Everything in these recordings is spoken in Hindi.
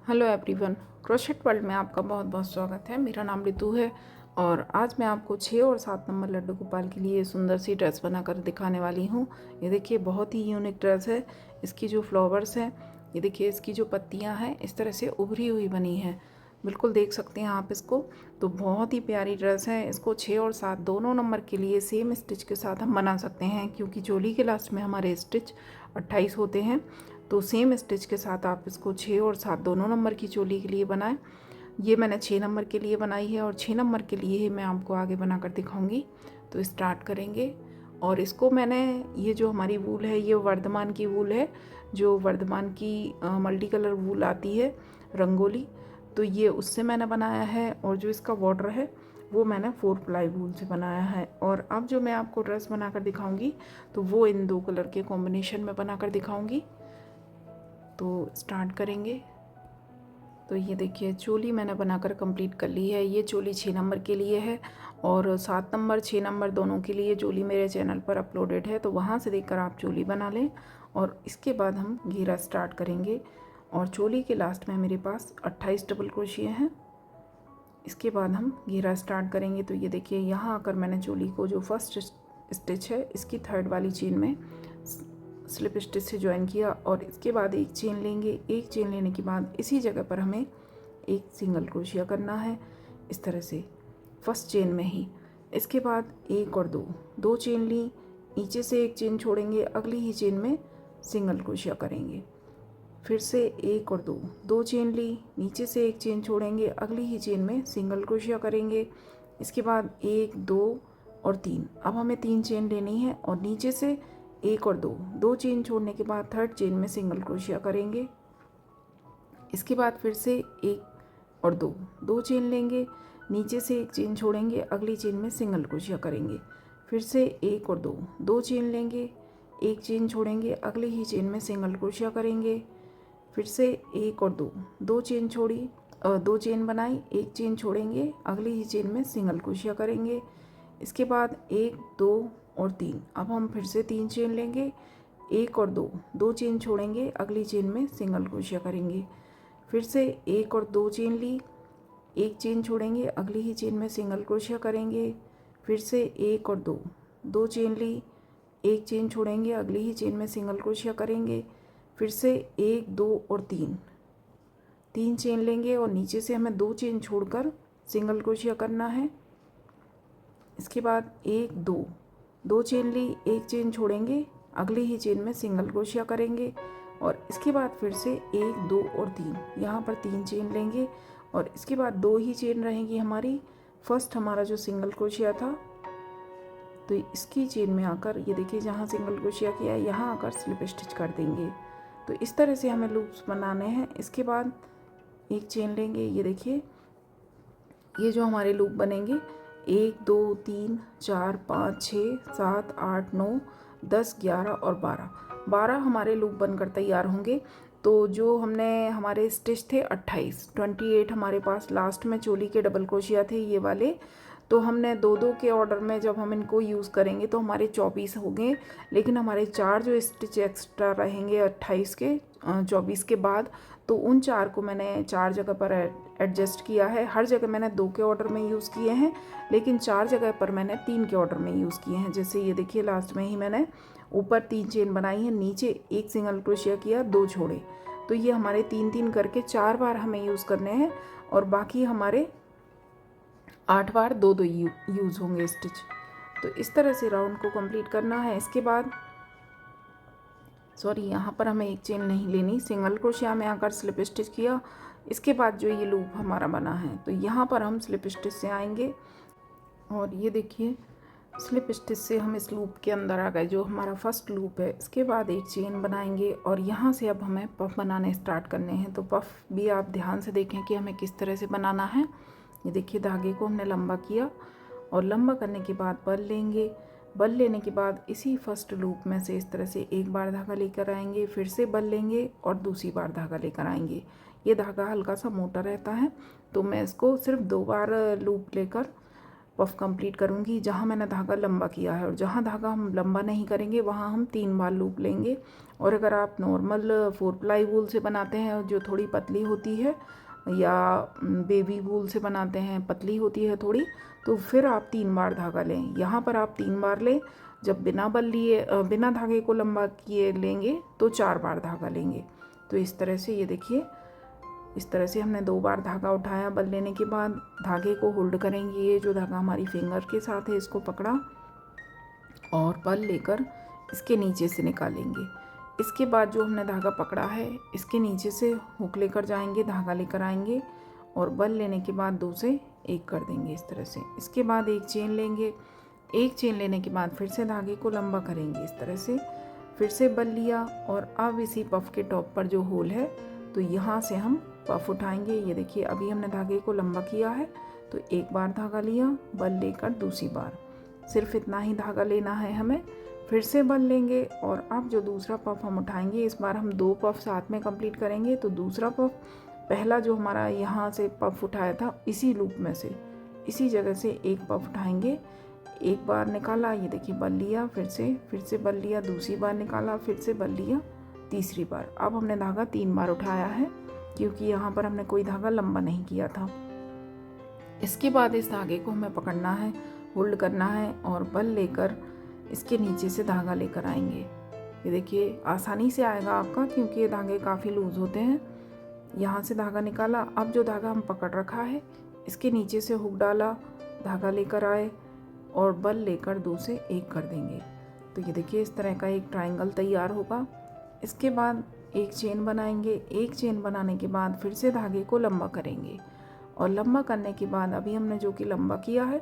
हेलो एवरीवन, क्रोशेट वर्ल्ड में आपका बहुत बहुत स्वागत है। मेरा नाम रितु है और आज मैं आपको 6 और 7 नंबर लड्डू गोपाल के लिए सुंदर सी ड्रेस बनाकर दिखाने वाली हूँ। ये देखिए, बहुत ही यूनिक ड्रेस है। इसकी जो फ्लावर्स हैं, ये देखिए, इसकी जो पत्तियाँ हैं इस तरह से उभरी हुई बनी हैं। बिल्कुल देख सकते हैं आप इसको। तो बहुत ही प्यारी ड्रेस है। इसको 6 और 7 दोनों नंबर के लिए सेम स्टिच के साथ हम बना सकते हैं, क्योंकि चोली के लास्ट में हमारे स्टिच 28 होते हैं। तो सेम स्टिच के साथ आप इसको 6 और 7 दोनों नंबर की चोली के लिए बनाएं। ये मैंने 6 नंबर के लिए बनाई है और 6 नंबर के लिए ही मैं आपको आगे बनाकर दिखाऊंगी। तो स्टार्ट करेंगे। और इसको मैंने, ये जो हमारी वूल है ये वर्धमान की वूल है, जो वर्धमान की मल्टी कलर वूल आती है, रंगोली। तो ये उससे मैंने बनाया है। और जो इसका बॉर्डर है वो मैंने 4 प्लाई वूल से बनाया है। और अब जो मैं आपको ड्रेस बनाकर दिखाऊंगी तो वो इन 2 कलर के कॉम्बिनेशन में बनाकर दिखाऊंगी। तो स्टार्ट करेंगे। तो ये देखिए, चोली मैंने बनाकर कंप्लीट कर ली है। ये चोली 6 नंबर के लिए है और 7 नंबर 6 नंबर दोनों के लिए चोली मेरे चैनल पर अपलोडेड है, तो वहाँ से देखकर आप चोली बना लें। और इसके बाद हम घेरा स्टार्ट करेंगे। और चोली के लास्ट में मेरे पास 28 डबल क्रोशिया हैं। इसके बाद हम घेरा स्टार्ट करेंगे। तो ये देखिए, यहाँ आकर मैंने चोली को जो फर्स्ट स्टिच है इसकी 3rd वाली चेन में स्लिप स्टिच से ज्वाइन किया। और इसके बाद एक चेन लेंगे। एक चेन लेने के बाद इसी जगह पर हमें एक सिंगल क्रोशिया करना है, इस तरह से फर्स्ट चेन में ही। इसके बाद एक और दो चेन ली, नीचे से एक चेन छोड़ेंगे, अगली ही चेन में सिंगल क्रोशिया करेंगे। फिर से एक और दो चेन ली, नीचे से एक चेन छोड़ेंगे, अगली ही चेन में सिंगल क्रोशिया करेंगे। इसके बाद 1 2 और 3। अब हमें 3 चेन लेनी है और नीचे से एक और दो चेन छोड़ने के बाद 3rd चेन में सिंगल क्रोशिया करेंगे। इसके बाद फिर से एक और दो चेन लेंगे, नीचे से एक चेन छोड़ेंगे, अगली चेन में सिंगल क्रोशिया करेंगे। फिर से एक और दो चेन लेंगे, एक चेन छोड़ेंगे, अगली ही चेन में सिंगल क्रोशिया करेंगे। फिर से एक और दो चेन छोड़ी, 2 चेन बनाई, एक चेन छोड़ेंगे, अगली ही चेन में सिंगल क्रोशिया करेंगे। इसके बाद 1 2 और 3। अब हम फिर से 3 चेन लेंगे, एक और दो चेन छोड़ेंगे, अगली चेन में सिंगल क्रोशिया करेंगे। फिर से एक और दो चेन ली, एक चेन छोड़ेंगे, अगली ही चेन में सिंगल क्रोशिया करेंगे। फिर से एक और दो चेन ली, एक चेन छोड़ेंगे, अगली ही चेन में सिंगल क्रोशिया करेंगे। फिर से 1 2 और 3 चेन लेंगे और नीचे से हमें 2 चेन छोड़कर सिंगल क्रोशिया करना है। इसके बाद 1 दो चेन ली, एक चेन छोड़ेंगे, अगली ही चेन में सिंगल क्रोशिया करेंगे। और इसके बाद फिर से 1 2 और 3, यहाँ पर 3 चेन लेंगे और इसके बाद 2 ही चेन रहेंगी हमारी। फर्स्ट हमारा जो सिंगल क्रोशिया था, तो इसकी चेन में आकर, ये देखिए, जहाँ सिंगल क्रोशिया किया है यहाँ आकर स्लिप स्टिच कर देंगे। तो इस तरह से हमें लूप्स बनाने हैं। इसके बाद एक चेन लेंगे। ये देखिए, ये जो हमारे लूप बनेंगे 1 2 3 4 5 6 7 8 9 10 11 और 12 हमारे लूप बनकर तैयार होंगे। तो जो हमने हमारे स्टिच थे 28 हमारे पास लास्ट में चोली के डबल क्रोशिया थे ये वाले। तो हमने 2 के ऑर्डर में जब हम इनको यूज़ करेंगे तो हमारे 24 होंगे। लेकिन हमारे 4 जो स्टिच एक्स्ट्रा रहेंगे 28 के 24 के बाद, तो उन 4 को मैंने 4 जगह पर एडजस्ट किया है। हर जगह मैंने 2 के ऑर्डर में यूज़ किए हैं, लेकिन 4 जगह पर मैंने 3 के ऑर्डर में यूज़ किए हैं। जैसे ये देखिए, लास्ट में ही मैंने ऊपर 3 चेन बनाई है, नीचे एक सिंगल क्रोशिया किया, 2 छोड़े। तो ये हमारे 3 करके 4 बार हमें यूज़ करने हैं और बाकी हमारे 8 बार 2 यूज़ होंगे स्टिच। तो इस तरह से राउंड को कंप्लीट करना है। इसके बाद यहाँ पर हमें एक चेन नहीं लेनी, सिंगल क्रोशिया में आकर स्लिप स्टिच किया। इसके बाद जो ये लूप हमारा बना है, तो यहाँ पर हम स्लिप स्टिच से आएंगे और ये देखिए, स्लिप स्टिच से हम इस लूप के अंदर आ गए, जो हमारा फर्स्ट लूप है। इसके बाद एक चेन बनाएंगे और यहाँ से अब हमें पफ बनाने स्टार्ट करने हैं। तो पफ भी आप ध्यान से देखें कि हमें किस तरह से बनाना है। ये देखिए, धागे को हमने लंबा किया और लंबा करने के बाद बल लेंगे। बल लेने के बाद इसी फर्स्ट लूप में से इस तरह से एक बार धागा लेकर आएंगे, फिर से बल लेंगे और दूसरी बार धागा लेकर आएंगे। ये धागा हल्का सा मोटा रहता है, तो मैं इसको सिर्फ 2 बार लूप लेकर पफ कंप्लीट करूँगी जहाँ मैंने धागा लंबा किया है, और जहाँ धागा हम लंबा नहीं करेंगे वहाँ हम 3 बार लूप लेंगे। और अगर आप नॉर्मल 4 प्लाई वूल से बनाते हैं जो थोड़ी पतली होती है, या बेबी वूल से बनाते हैं पतली होती है थोड़ी, तो फिर आप 3 बार धागा लें। यहाँ पर आप 3 बार लें। जब बिना बल लिए बिना धागे को लंबा किए लेंगे तो 4 बार धागा लेंगे। तो इस तरह से ये देखिए, इस तरह से हमने 2 बार धागा उठाया। बल लेने के बाद धागे को होल्ड करेंगे, ये जो धागा हमारी फिंगर के साथ है इसको पकड़ा और बल लेकर इसके नीचे से निकालेंगे। इसके बाद जो हमने धागा पकड़ा है इसके नीचे से हुक लेकर जाएंगे, धागा लेकर आएंगे और बल लेने के बाद 2 से 1 कर देंगे इस तरह से। इसके बाद एक चेन लेंगे। एक चेन लेने के बाद फिर से धागे को लंबा करेंगे इस तरह से, फिर से बल लिया और अब इसी पफ के टॉप पर जो होल है तो यहाँ से हम पफ उठाएंगे। ये देखिए, अभी हमने धागे को लंबा किया है तो एक बार धागा लिया, बल लेकर दूसरी बार, सिर्फ इतना ही धागा लेना है हमें। फिर से बल लेंगे और अब जो दूसरा पफ हम उठाएंगे, इस बार हम 2 पफ साथ में कंप्लीट करेंगे। तो दूसरा पफ, पहला जो हमारा यहाँ से पफ उठाया था इसी लूप में से, इसी जगह से एक पफ उठाएंगे। एक बार निकाला, ये देखिए बल लिया, फिर से बल लिया, दूसरी बार निकाला, फिर से बल लिया, तीसरी बार। अब हमने धागा 3 बार उठाया है क्योंकि यहाँ पर हमने कोई धागा लंबा नहीं किया था। इसके बाद इस धागे को हमें पकड़ना है, होल्ड करना है और बल लेकर इसके नीचे से धागा लेकर आएंगे। ये देखिए आसानी से आएगा आपका क्योंकि ये धागे काफ़ी लूज़ होते हैं। यहाँ से धागा निकाला, अब जो धागा हम पकड़ रखा है इसके नीचे से हुक डाला, धागा लेकर आए और बल लेकर 2 से 1 कर देंगे। तो ये देखिए इस तरह का एक ट्रायंगल तैयार होगा। इसके बाद एक चेन बनाएंगे। एक चेन बनाने के बाद फिर से धागे को लंबा करेंगे और लंबा करने के बाद अभी हमने जो कि लंबा किया है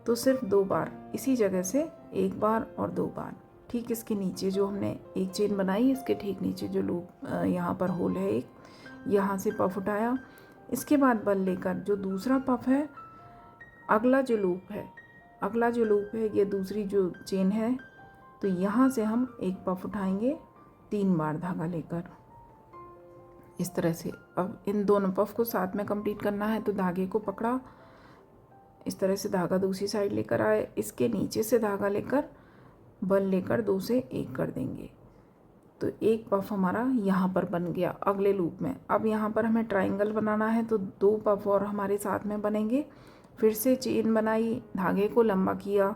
तो सिर्फ 2 बार इसी जगह से, 1 बार और 2 बार, ठीक इसके नीचे जो हमने एक चेन बनाई इसके ठीक नीचे जो लूप यहाँ पर होल है एक, यहाँ से पफ उठाया। इसके बाद बल लेकर जो दूसरा पफ है, अगला जो लूप है ये दूसरी जो चेन है, तो यहाँ से हम एक पफ उठाएंगे 3 बार धागा लेकर इस तरह से। अब इन दोनों पफ को साथ में कंप्लीट करना है तो धागे को पकड़ा, इस तरह से धागा दूसरी साइड लेकर आए, इसके नीचे से धागा लेकर बल लेकर 2 से 1 कर देंगे। तो एक पफ हमारा यहाँ पर बन गया अगले लूप में। अब यहाँ पर हमें ट्रायंगल बनाना है तो 2 पफ और हमारे साथ में बनेंगे। फिर से चेन बनाई, धागे को लंबा किया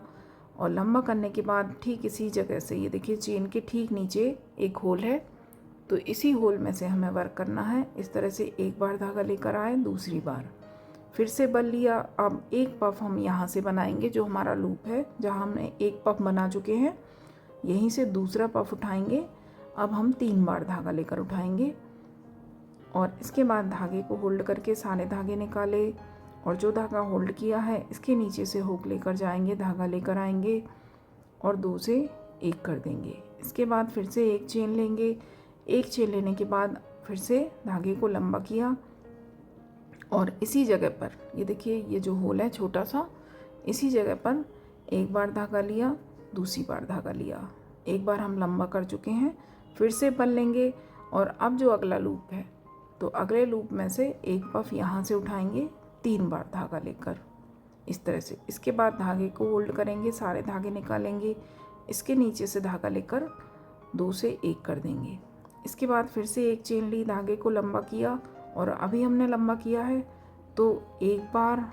और लंबा करने के बाद ठीक इसी जगह से, ये देखिए चेन के ठीक नीचे एक होल है तो इसी होल में से हमें वर्क करना है। इस तरह से एक बार धागा लेकर आए, दूसरी बार फिर से बल लिया। अब एक पफ हम यहाँ से बनाएंगे जो हमारा लूप है, जहाँ हमने एक पफ बना चुके हैं, यहीं से दूसरा पफ उठाएंगे। अब हम 3 बार धागा लेकर उठाएंगे और इसके बाद धागे को होल्ड करके सारे धागे निकाले और जो धागा होल्ड किया है इसके नीचे से हुक लेकर जाएंगे, धागा लेकर आएंगे और 2 से 1 कर देंगे। इसके बाद फिर से एक चेन लेंगे। एक चेन लेने के बाद फिर से धागे को लंबा किया और इसी जगह पर, ये देखिए ये जो होल है छोटा सा, इसी जगह पर एक बार धागा लिया, दूसरी बार धागा लिया, एक बार हम लंबा कर चुके हैं। फिर से बल लेंगे और अब जो अगला लूप है तो अगले लूप में से एक पफ यहाँ से उठाएंगे 3 बार धागा लेकर इस तरह से। इसके बाद धागे को होल्ड करेंगे, सारे धागे निकालेंगे, इसके नीचे से धागा लेकर 2 से 1 कर देंगे। इसके बाद फिर से एक चेन ली, धागे को लंबा किया और अभी हमने लंबा किया है तो 1 बार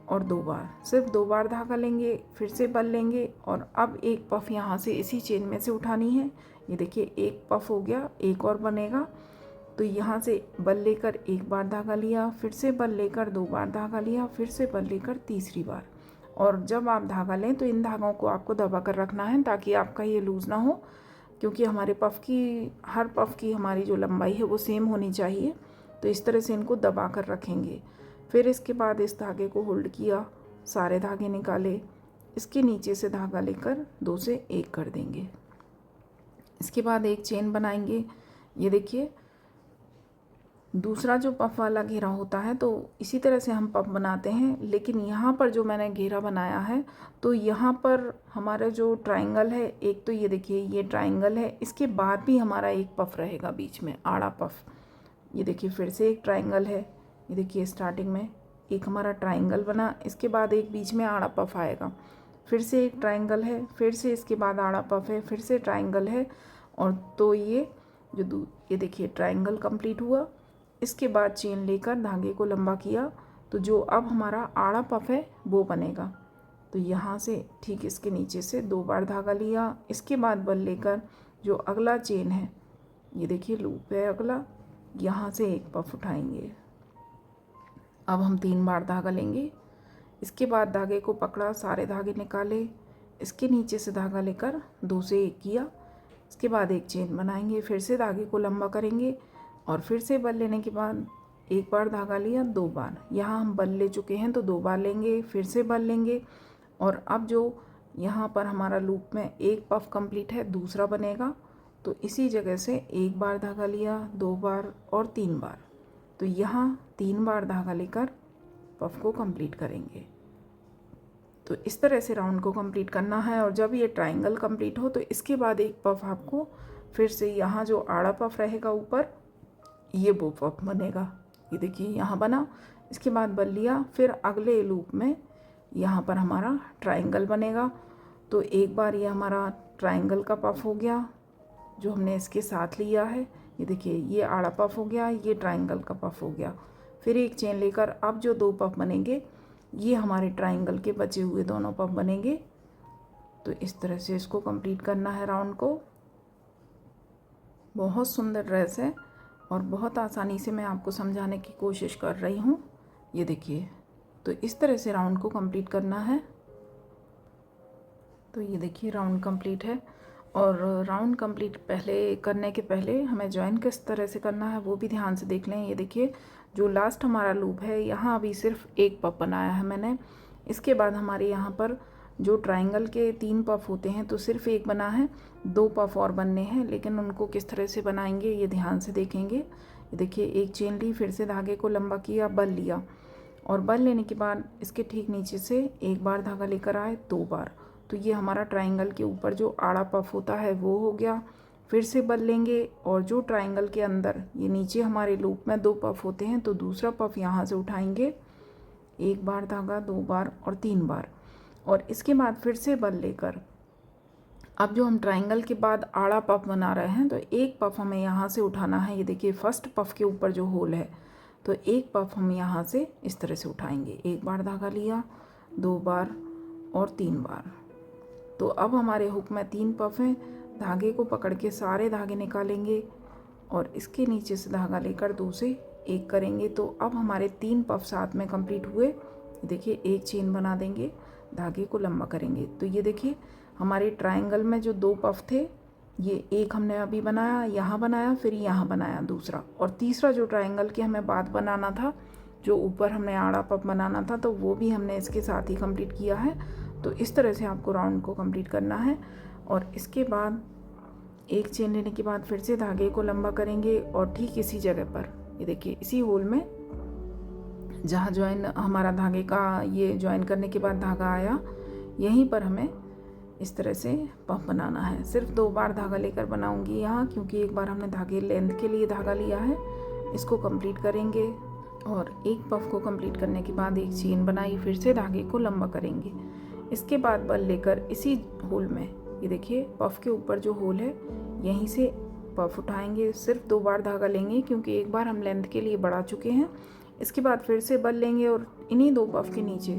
और 2 बार, सिर्फ 2 बार धागा लेंगे, फिर से बल लेंगे और अब एक पफ यहाँ से इसी चेन में से उठानी है। ये देखिए एक पफ हो गया, एक और बनेगा तो यहाँ से बल लेकर 1 बार धागा लिया, फिर से बल लेकर 2 बार धागा लिया, फिर से बल लेकर तीसरी बार। और जब आप धागा लें तो इन धागों को आपको दबा कर रखना है ताकि आपका ये लूज़ ना हो, क्योंकि हमारे पफ की, हर पफ की हमारी जो लंबाई है वो सेम होनी चाहिए। तो इस तरह से इनको दबा कर रखेंगे। फिर इसके बाद इस धागे को होल्ड किया, सारे धागे निकाले, इसके नीचे से धागा लेकर 2 से 1 कर देंगे। इसके बाद एक चेन बनाएंगे। ये देखिए दूसरा जो पफ वाला घेरा होता है तो इसी तरह से हम पफ बनाते हैं, लेकिन यहाँ पर जो मैंने घेरा बनाया है तो यहाँ पर हमारा जो ट्रायंगल है, एक तो ये देखिए ये ट्रायंगल है, इसके बाद भी हमारा एक पफ रहेगा बीच में, आड़ा पफ। ये देखिए फिर से एक ट्रायंगल है, ये देखिए स्टार्टिंग में एक हमारा ट्रायंगल बना, इसके बाद एक बीच में आड़ा पफ आएगा, फिर से एक ट्रायंगल है, फिर से इसके बाद आड़ा पफ है, फिर से ट्रायंगल है। और तो ये ये देखिए ट्रायंगल कंप्लीट हुआ। इसके बाद चेन लेकर धागे को लंबा किया, तो जो अब हमारा आड़ा पफ है वो बनेगा। तो यहाँ से ठीक इसके नीचे से 2 बार धागा लिया, इसके बाद बल लेकर जो अगला चेन है, ये देखिए लूप है अगला, यहाँ से एक पफ उठाएंगे। अब हम 3 बार धागा लेंगे, इसके बाद धागे को पकड़ा, सारे धागे निकाले, इसके नीचे से धागा लेकर 2 से 1 किया, इसके बाद एक चेन बनाएंगे, फिर से धागे को लंबा करेंगे और फिर से बल लेने के बाद 1 बार धागा लिया, 2 बार, यहाँ हम बल ले चुके हैं तो 2 बार लेंगे, फिर से बल लेंगे। और अब जो यहाँ पर हमारा लूप में एक पफ कंप्लीट है, दूसरा बनेगा, तो इसी जगह से 1 बार धागा लिया, 2 बार और 3 बार, तो यहाँ 3 बार धागा लेकर पफ को कंप्लीट करेंगे। तो इस तरह से राउंड को कंप्लीट करना है। और जब ये ट्रायंगल कंप्लीट हो तो इसके बाद एक पफ आपको फिर से यहाँ जो आड़ा पफ रहेगा ऊपर, ये वो पफ बनेगा। ये देखिए यहाँ बना, इसके बाद बल लिया, फिर अगले लूप में यहाँ पर हमारा ट्रायंगल बनेगा। तो एक बार ये हमारा ट्रायंगल का पफ हो गया जो हमने इसके साथ लिया है, ये देखिए ये आड़ा पफ हो गया, ये ट्रायंगल का पफ हो गया। फिर एक चेन लेकर अब जो 2 पफ बनेंगे ये हमारे ट्रायंगल के बचे हुए दोनों पफ बनेंगे। तो इस तरह से इसको कंप्लीट करना है राउंड को। बहुत सुंदर ड्रेस है और बहुत आसानी से मैं आपको समझाने की कोशिश कर रही हूँ। ये देखिए, तो इस तरह से राउंड को कंप्लीट करना है। तो ये देखिए राउंड कंप्लीट है। और राउंड कंप्लीट करने के पहले हमें ज्वाइन किस तरह से करना है वो भी ध्यान से देख लें। ये देखिए जो लास्ट हमारा लूप है यहाँ अभी सिर्फ एक पफ बनाया है मैंने, इसके बाद हमारे यहाँ पर जो ट्रायंगल के 3 पफ होते हैं तो सिर्फ एक बना है, 2 पफ और बनने हैं, लेकिन उनको किस तरह से बनाएंगे ये ध्यान से देखेंगे। ये देखिए एक चेन ली, फिर से धागे को लंबा किया, बल लिया और बल लेने के बाद इसके ठीक नीचे से 1 बार धागा लेकर आए, 2 बार, तो ये हमारा ट्रायंगल के ऊपर जो आड़ा पफ होता है वो हो गया। फिर से बल लेंगे और जो ट्रायंगल के अंदर ये नीचे हमारे लूप में 2 पफ होते हैं तो दूसरा पफ यहाँ से उठाएंगे, 1 बार धागा, 2 बार और 3 बार, और इसके बाद फिर से बल लेकर अब जो हम ट्रायंगल के बाद आड़ा पफ बना रहे हैं तो एक पफ हमें यहाँ से उठाना है। ये देखिए फर्स्ट पफ के ऊपर जो होल है तो एक पफ हम यहाँ से इस तरह से उठाएंगे, 1 बार धागा लिया, 2 बार और 3 बार। तो अब हमारे हुक में 3 पफ हैं, धागे को पकड़ के सारे धागे निकालेंगे और इसके नीचे से धागा लेकर 2 से 1 करेंगे। तो अब हमारे 3 पफ साथ में कंप्लीट हुए। देखिए एक चेन बना देंगे, धागे को लंबा करेंगे, तो ये देखिए हमारे ट्रायंगल में जो 2 पफ थे ये एक हमने अभी बनाया, यहाँ बनाया, फिर यहाँ बनाया दूसरा, और तीसरा जो ट्रायंगल के हमें बाद बनाना था, जो ऊपर हमने आड़ा पफ बनाना था, तो वो भी हमने इसके साथ ही कंप्लीट किया है। तो इस तरह से आपको राउंड को कंप्लीट करना है। और इसके बाद एक चेन लेने के बाद फिर से धागे को लंबा करेंगे और ठीक इसी जगह पर ये देखिए इसी होल में जहाँ ज्वाइन हमारा धागे का ये ज्वाइन करने के बाद धागा आया, यहीं पर हमें इस तरह से पफ बनाना है। सिर्फ 2 बार धागा लेकर बनाऊंगी यहाँ, क्योंकि एक बार हमने धागे लेंथ के लिए धागा लिया है। इसको कंप्लीट करेंगे और एक पफ को कंप्लीट करने के बाद एक चेन बनाई, फिर से धागे को लंबा करेंगे, इसके बाद बल लेकर इसी होल में ये देखिए पफ के ऊपर जो होल है यहीं से पफ उठाएंगे। सिर्फ 2 बार धागा लेंगे क्योंकि एक बार हम लेंथ के लिए बढ़ा चुके हैं। इसके बाद फिर से बल लेंगे और इन्हीं 2 पफ के नीचे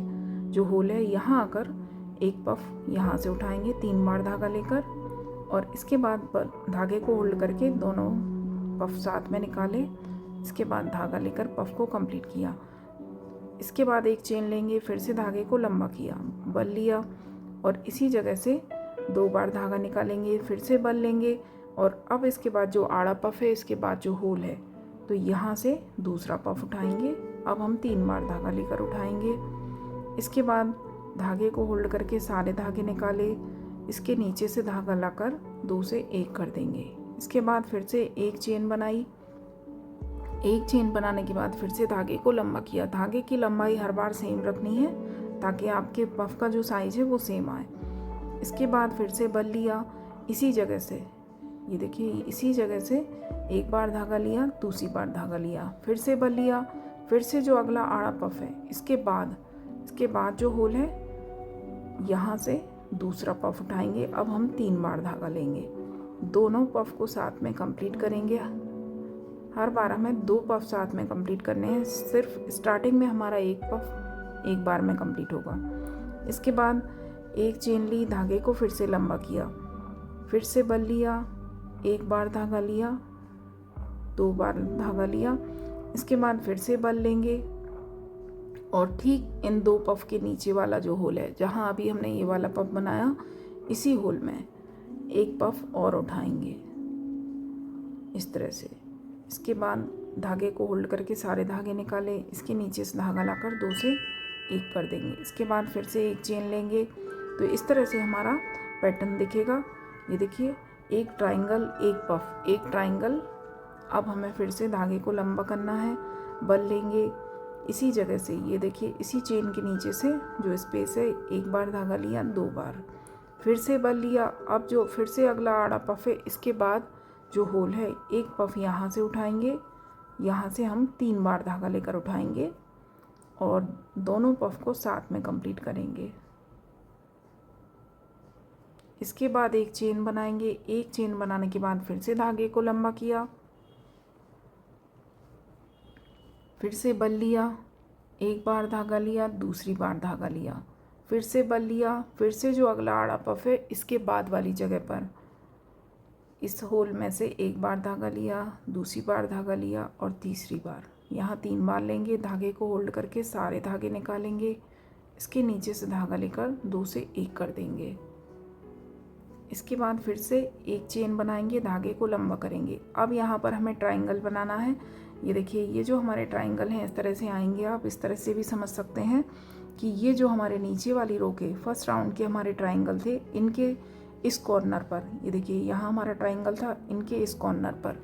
जो होल है यहाँ आकर एक पफ यहाँ से उठाएंगे 3 बार धागा लेकर, और इसके बाद धागे को होल्ड करके दोनों पफ साथ में निकाले, इसके बाद धागा लेकर पफ को कंप्लीट किया। इसके बाद एक चेन लेंगे, फिर से धागे को लंबा किया, बल लिया और इसी जगह से 2 बार धागा निकालेंगे, फिर से बल लेंगे, और अब इसके बाद जो आड़ा पफ है इसके बाद जो होल है तो यहाँ से दूसरा पफ उठाएंगे। अब हम 3 बार धागा लेकर उठाएंगे, इसके बाद धागे को होल्ड करके सारे धागे निकाले, इसके नीचे से धागा लाकर 2 से 1 कर देंगे। इसके बाद फिर से एक चेन बनाई, एक चेन बनाने के बाद फिर से धागे को लंबा किया। धागे की लंबाई हर बार सेम रखनी है ताकि आपके पफ का जो साइज है वो सेम आए। इसके बाद फिर से बल लिया इसी जगह से, ये देखिए इसी जगह से 1 बार धागा लिया, दूसरी बार धागा लिया, फिर से बल लिया, फिर से जो अगला आड़ा पफ है इसके बाद जो होल है यहाँ से दूसरा पफ उठाएंगे। अब हम 3 बार धागा लेंगे, दोनों पफ को साथ में कंप्लीट करेंगे। हर बार हमें 2 पफ साथ में कंप्लीट करने हैं। सिर्फ स्टार्टिंग में हमारा एक पफ एक बार में कंप्लीट होगा। इसके बाद एक चेन ली, धागे को फिर से लंबा किया, फिर से बल लिया, एक बार धागा लिया, 2 बार धागा लिया। इसके बाद फिर से बल लेंगे और ठीक इन 2 पफ के नीचे वाला जो होल है, जहाँ अभी हमने ये वाला पफ बनाया, इसी होल में एक पफ और उठाएंगे इस तरह से। इसके बाद धागे को होल्ड करके सारे धागे निकालें, इसके नीचे से धागा लाकर 2 से 1 कर देंगे। इसके बाद फिर से एक चेन लेंगे, तो इस तरह से हमारा पैटर्न दिखेगा। ये देखिए, एक ट्रायंगल, एक पफ, एक ट्रायंगल। अब हमें फिर से धागे को लंबा करना है, बल लेंगे इसी जगह से। ये देखिए, इसी चेन के नीचे से जो स्पेस है, एक बार धागा लिया, 2 बार, फिर से बल लिया। अब जो फिर से अगला आड़ा पफ है, इसके बाद जो होल है, एक पफ यहाँ से उठाएंगे, यहाँ से हम 3 बार धागा लेकर उठाएंगे और दोनों पफ को साथ में कंप्लीट करेंगे। इसके बाद एक चेन बनाएंगे, एक चेन बनाने के बाद फिर से धागे को लंबा किया, फिर से बल लिया, एक बार धागा लिया, दूसरी बार धागा लिया, फिर से बल लिया, फिर से जो अगला आड़ा पफ है इसके बाद वाली जगह पर इस होल में से एक बार धागा लिया, दूसरी बार धागा लिया और तीसरी बार। यहाँ 3 बार लेंगे, धागे को होल्ड करके सारे धागे निकालेंगे, इसके नीचे से धागा लेकर 2 से 1 कर देंगे। इसके बाद फिर से एक चेन बनाएंगे, धागे को लंबा करेंगे। अब यहाँ पर हमें ट्रायंगल बनाना है। ये देखिए, ये जो हमारे ट्रायंगल हैं इस तरह से आएंगे। आप इस तरह से भी समझ सकते हैं कि ये जो हमारे नीचे वाली रो के फर्स्ट राउंड के हमारे ट्रायंगल थे, इनके इस कॉर्नर पर, ये देखिए यहाँ हमारा ट्रायंगल था, इनके इस कॉर्नर पर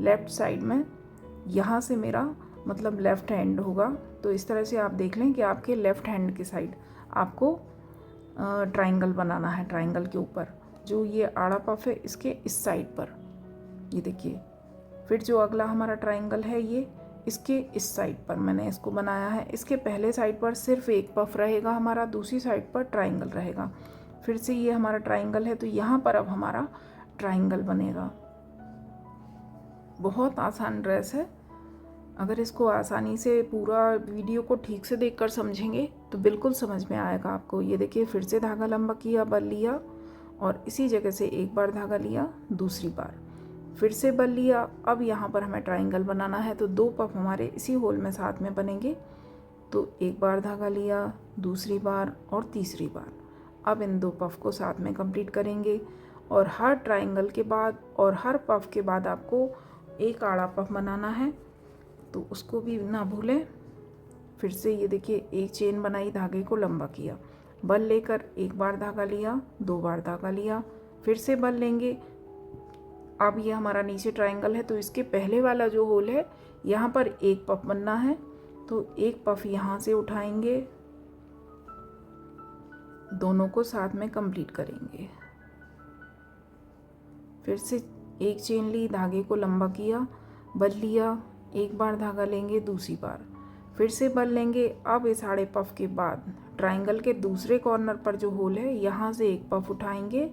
लेफ़्ट साइड में, यहाँ से मेरा मतलब लेफ़्ट हैंड होगा। तो इस तरह से आप देख लें कि आपके लेफ़्ट हैंड के साइड आपको ट्रायंगल बनाना है। ट्रायंगल के ऊपर जो ये आड़ा पफ है, इसके इस साइड पर ये देखिए। फिर जो अगला हमारा ट्रायंगल है, ये इसके इस साइड पर मैंने इसको बनाया है। इसके पहले साइड पर सिर्फ एक पफ रहेगा हमारा, दूसरी साइड पर ट्रायंगल रहेगा। फिर से ये हमारा ट्रायंगल है, तो यहाँ पर अब हमारा ट्रायंगल बनेगा। बहुत आसान ड्रेस है। अगर इसको आसानी से पूरा वीडियो को ठीक से देखकर समझेंगे तो बिल्कुल समझ में आएगा आपको। ये देखिए, फिर से धागा लंबा किया, बल लिया और इसी जगह से एक बार धागा लिया, दूसरी बार फिर से बल लिया। अब यहाँ पर हमें ट्रायंगल बनाना है, तो 2 पफ हमारे इसी होल में साथ में बनेंगे। तो एक बार धागा लिया, दूसरी बार और तीसरी बार। अब इन 2 पफ को साथ में कंप्लीट करेंगे और हर ट्रायंगल के बाद और हर पफ के बाद आपको एक आड़ा पफ बनाना है, तो उसको भी ना भूलें। फिर से ये देखिए, एक चेन बनाई, धागे को लंबा किया, बल लेकर एक बार धागा लिया, 2 बार धागा लिया, फिर से बल लेंगे। अब ये हमारा नीचे ट्रायंगल है, तो इसके पहले वाला जो होल है, यहाँ पर एक पफ बनना है, तो एक पफ यहाँ से उठाएंगे, दोनों को साथ में कंप्लीट करेंगे। फिर से एक चेन ली, धागे को लंबा किया, बल लिया, एक बार धागा लेंगे, दूसरी बार फिर से बल लेंगे। अब इस आड़े पफ के बाद ट्रायंगल के दूसरे कॉर्नर पर जो होल है, यहाँ से एक पफ उठाएंगे,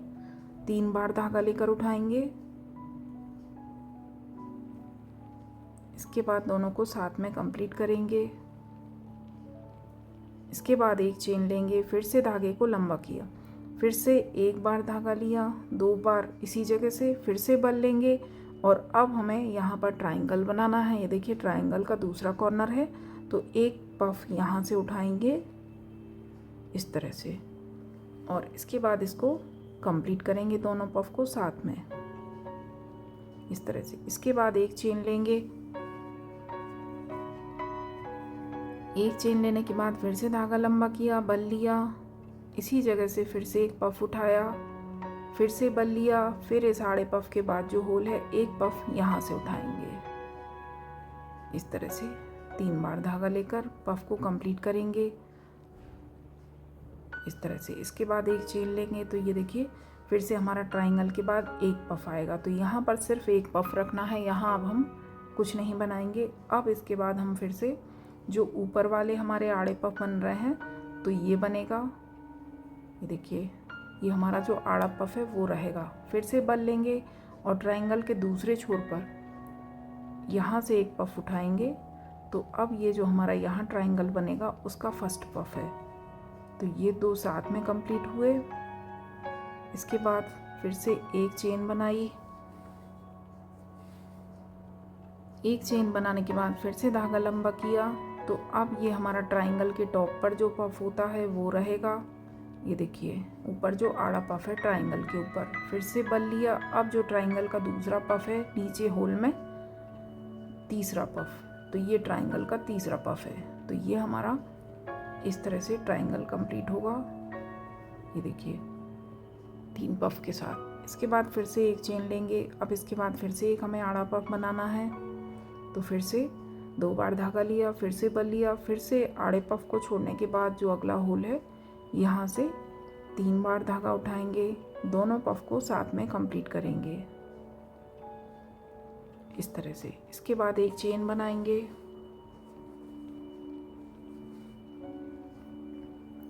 3 बार धागा लेकर उठाएंगे। इसके बाद दोनों को साथ में कंप्लीट करेंगे। इसके बाद एक चेन लेंगे, फिर से धागे को लंबा किया, फिर से एक बार धागा लिया, 2 बार इसी जगह से फिर से बल लेंगे और अब हमें यहाँ पर ट्रायंगल बनाना है। ये देखिए, ट्रायंगल का दूसरा कॉर्नर है, तो एक पफ यहाँ से उठाएंगे इस तरह से और इसके बाद इसको कंप्लीट करेंगे, दोनों पफ को साथ में इस तरह से। इसके बाद एक चेन लेंगे, एक चेन लेने के बाद फिर से धागा लंबा किया, बल लिया, इसी जगह से फिर से एक पफ उठाया, फिर से बल लिया, फिर इस आड़े पफ के बाद जो होल है, एक पफ यहाँ से उठाएंगे इस तरह से। 3 बार धागा लेकर पफ को कंप्लीट करेंगे इस तरह से। इसके बाद एक चेन लेंगे, तो ये देखिए, फिर से हमारा ट्रायंगल के बाद एक पफ आएगा, तो यहाँ पर सिर्फ एक पफ रखना है। यहाँ अब हम कुछ नहीं बनाएंगे। अब इसके बाद हम फिर से जो ऊपर वाले हमारे आड़े पफ बन रहे हैं तो ये बनेगा। ये देखिए, ये हमारा जो आड़ा पफ है वो रहेगा। फिर से बल लेंगे और ट्रायंगल के दूसरे छोर पर यहाँ से एक पफ उठाएंगे, तो अब ये जो हमारा यहाँ ट्रायंगल बनेगा उसका फर्स्ट पफ है। तो ये दो साथ में कंप्लीट हुए। इसके बाद फिर से एक चेन बनाई। एक चेन बनाने के बाद फिर से धागा लंबा किया, तो अब ये हमारा ट्रायंगल के टॉप पर जो पफ होता है वो रहेगा। ये देखिए, ऊपर जो आड़ा पफ है ट्रायंगल के ऊपर, फिर से बल लिया। अब जो ट्रायंगल का दूसरा पफ है नीचे होल में तीसरा पफ, तो ये ट्रायंगल का तीसरा पफ है। तो ये हमारा इस तरह से ट्रायंगल कंप्लीट होगा। ये देखिए 3 पफ के साथ। इसके बाद फिर से एक चेन लेंगे। अब इसके बाद फिर से एक हमें आड़ा पफ बनाना है, तो फिर से 2 बार धागा लिया, फिर से बल लिया, फिर से आड़े पफ को छोड़ने के बाद जो अगला होल है यहाँ से 3 बार धागा उठाएंगे, दोनों पफ को साथ में कंप्लीट करेंगे इस तरह से। इसके बाद एक चेन बनाएंगे।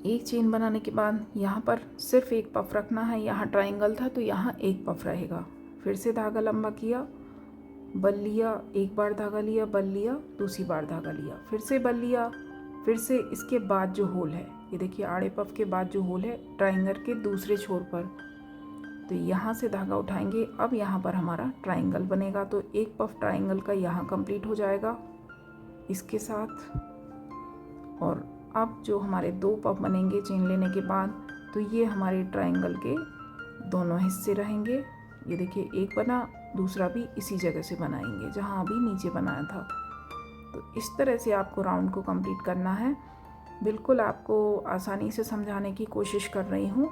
एक चेन बनाने के बाद यहाँ पर सिर्फ एक पफ रखना है। यहाँ ट्रायंगल था तो यहाँ एक पफ रहेगा। फिर से धागा लंबा किया, बल लिया, एक बार धागा लिया, बल लिया, दूसरी बार धागा लिया, फिर से बल लिया, फिर से इसके बाद जो होल है, ये देखिए आड़े पफ के बाद जो होल है ट्रायंगल के दूसरे छोर पर, तो यहाँ से धागा उठाएंगे। अब यहाँ पर हमारा ट्रायंगल बनेगा। तो एक पफ ट्रायंगल का यहाँ कंप्लीट हो जाएगा इसके साथ। और अब जो हमारे 2 पफ बनेंगे चेन लेने के बाद, तो ये हमारे ट्रायंगल के दोनों हिस्से रहेंगे। ये देखिए एक बना, दूसरा भी इसी जगह से बनाएंगे जहाँ अभी नीचे बनाया था। तो इस तरह से आपको राउंड को कंप्लीट करना है। बिल्कुल आपको आसानी से समझाने की कोशिश कर रही हूँ,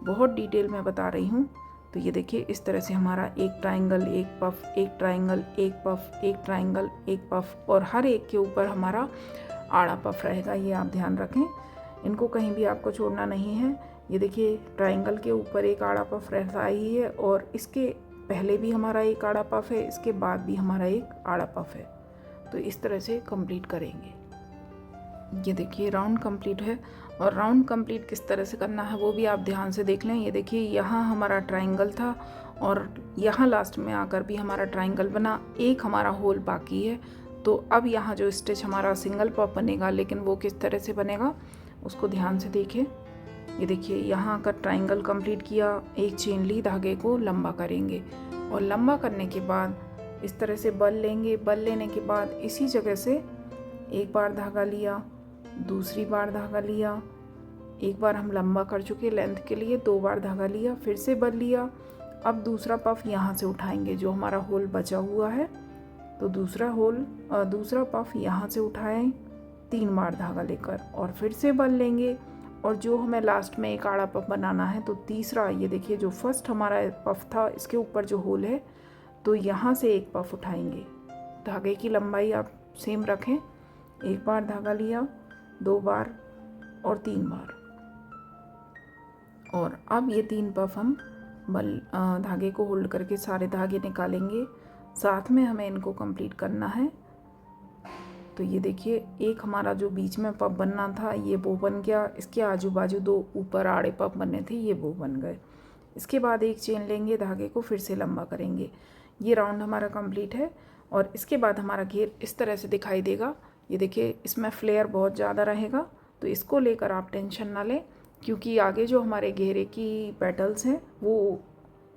बहुत डिटेल में बता रही हूँ। तो ये देखिए इस तरह से हमारा एक ट्रायंगल, एक पफ, एक ट्रायंगल, एक पफ, एक ट्रायंगल, एक पफ, और हर एक के ऊपर हमारा आड़ा पफ रहेगा। ये आप ध्यान रखें, इनको कहीं भी आपको छोड़ना नहीं है। ये देखिए ट्रायंगल के ऊपर एक आड़ा पफ रहता ही है, और इसके पहले भी हमारा एक आड़ा पफ है, इसके बाद भी हमारा एक आड़ा पफ है। तो इस तरह से कंप्लीट करेंगे। ये देखिए राउंड कंप्लीट है, और राउंड कंप्लीट किस तरह से करना है वो भी आप ध्यान से देख लें। ये देखिए यहाँ हमारा ट्रायंगल था और यहाँ लास्ट में आकर भी हमारा ट्रायंगल बना, एक हमारा होल बाकी है। तो अब यहाँ जो स्टिच हमारा सिंगल पफ बनेगा, लेकिन वो किस तरह से बनेगा उसको ध्यान से देखें। ये देखिए यहाँ आकर ट्रायंगल कंप्लीट किया, एक चेन ली, धागे को लंबा करेंगे, और लंबा करने के बाद इस तरह से बल लेंगे। बल लेने के बाद इसी जगह से एक बार धागा लिया, दूसरी बार धागा लिया, एक बार हम लंबा कर चुके लेंथ के लिए, 2 बार धागा लिया, फिर से बल लिया। अब दूसरा पफ यहाँ से उठाएंगे, जो हमारा होल बचा हुआ है, तो दूसरा पफ यहाँ से उठाएं 3 बार धागा लेकर, और फिर से बल लेंगे। और जो हमें लास्ट में एक आड़ा पफ बनाना है, तो तीसरा, ये देखिए जो फर्स्ट हमारा पफ था इसके ऊपर जो होल है, तो यहाँ से एक पफ उठाएंगे। धागे की लंबाई आप सेम रखें, एक बार धागा लिया, 2 बार और 3 बार। और अब ये 3 पफ हम धागे को होल्ड करके सारे धागे निकालेंगे, साथ में हमें इनको कंप्लीट करना है। तो ये देखिए एक हमारा जो बीच में पफ बनना था ये वो बन गया, इसके आजू बाजू 2 ऊपर आड़े पफ बनने थे ये वो बन गए। इसके बाद एक चेन लेंगे, धागे को फिर से लंबा करेंगे। ये राउंड हमारा कंप्लीट है, और इसके बाद हमारा घेर इस तरह से दिखाई देगा। ये देखिए इसमें फ्लेयर बहुत ज़्यादा रहेगा, तो इसको लेकर आप टेंशन ना लें, क्योंकि आगे जो हमारे घेरे की पेटल्स हैं वो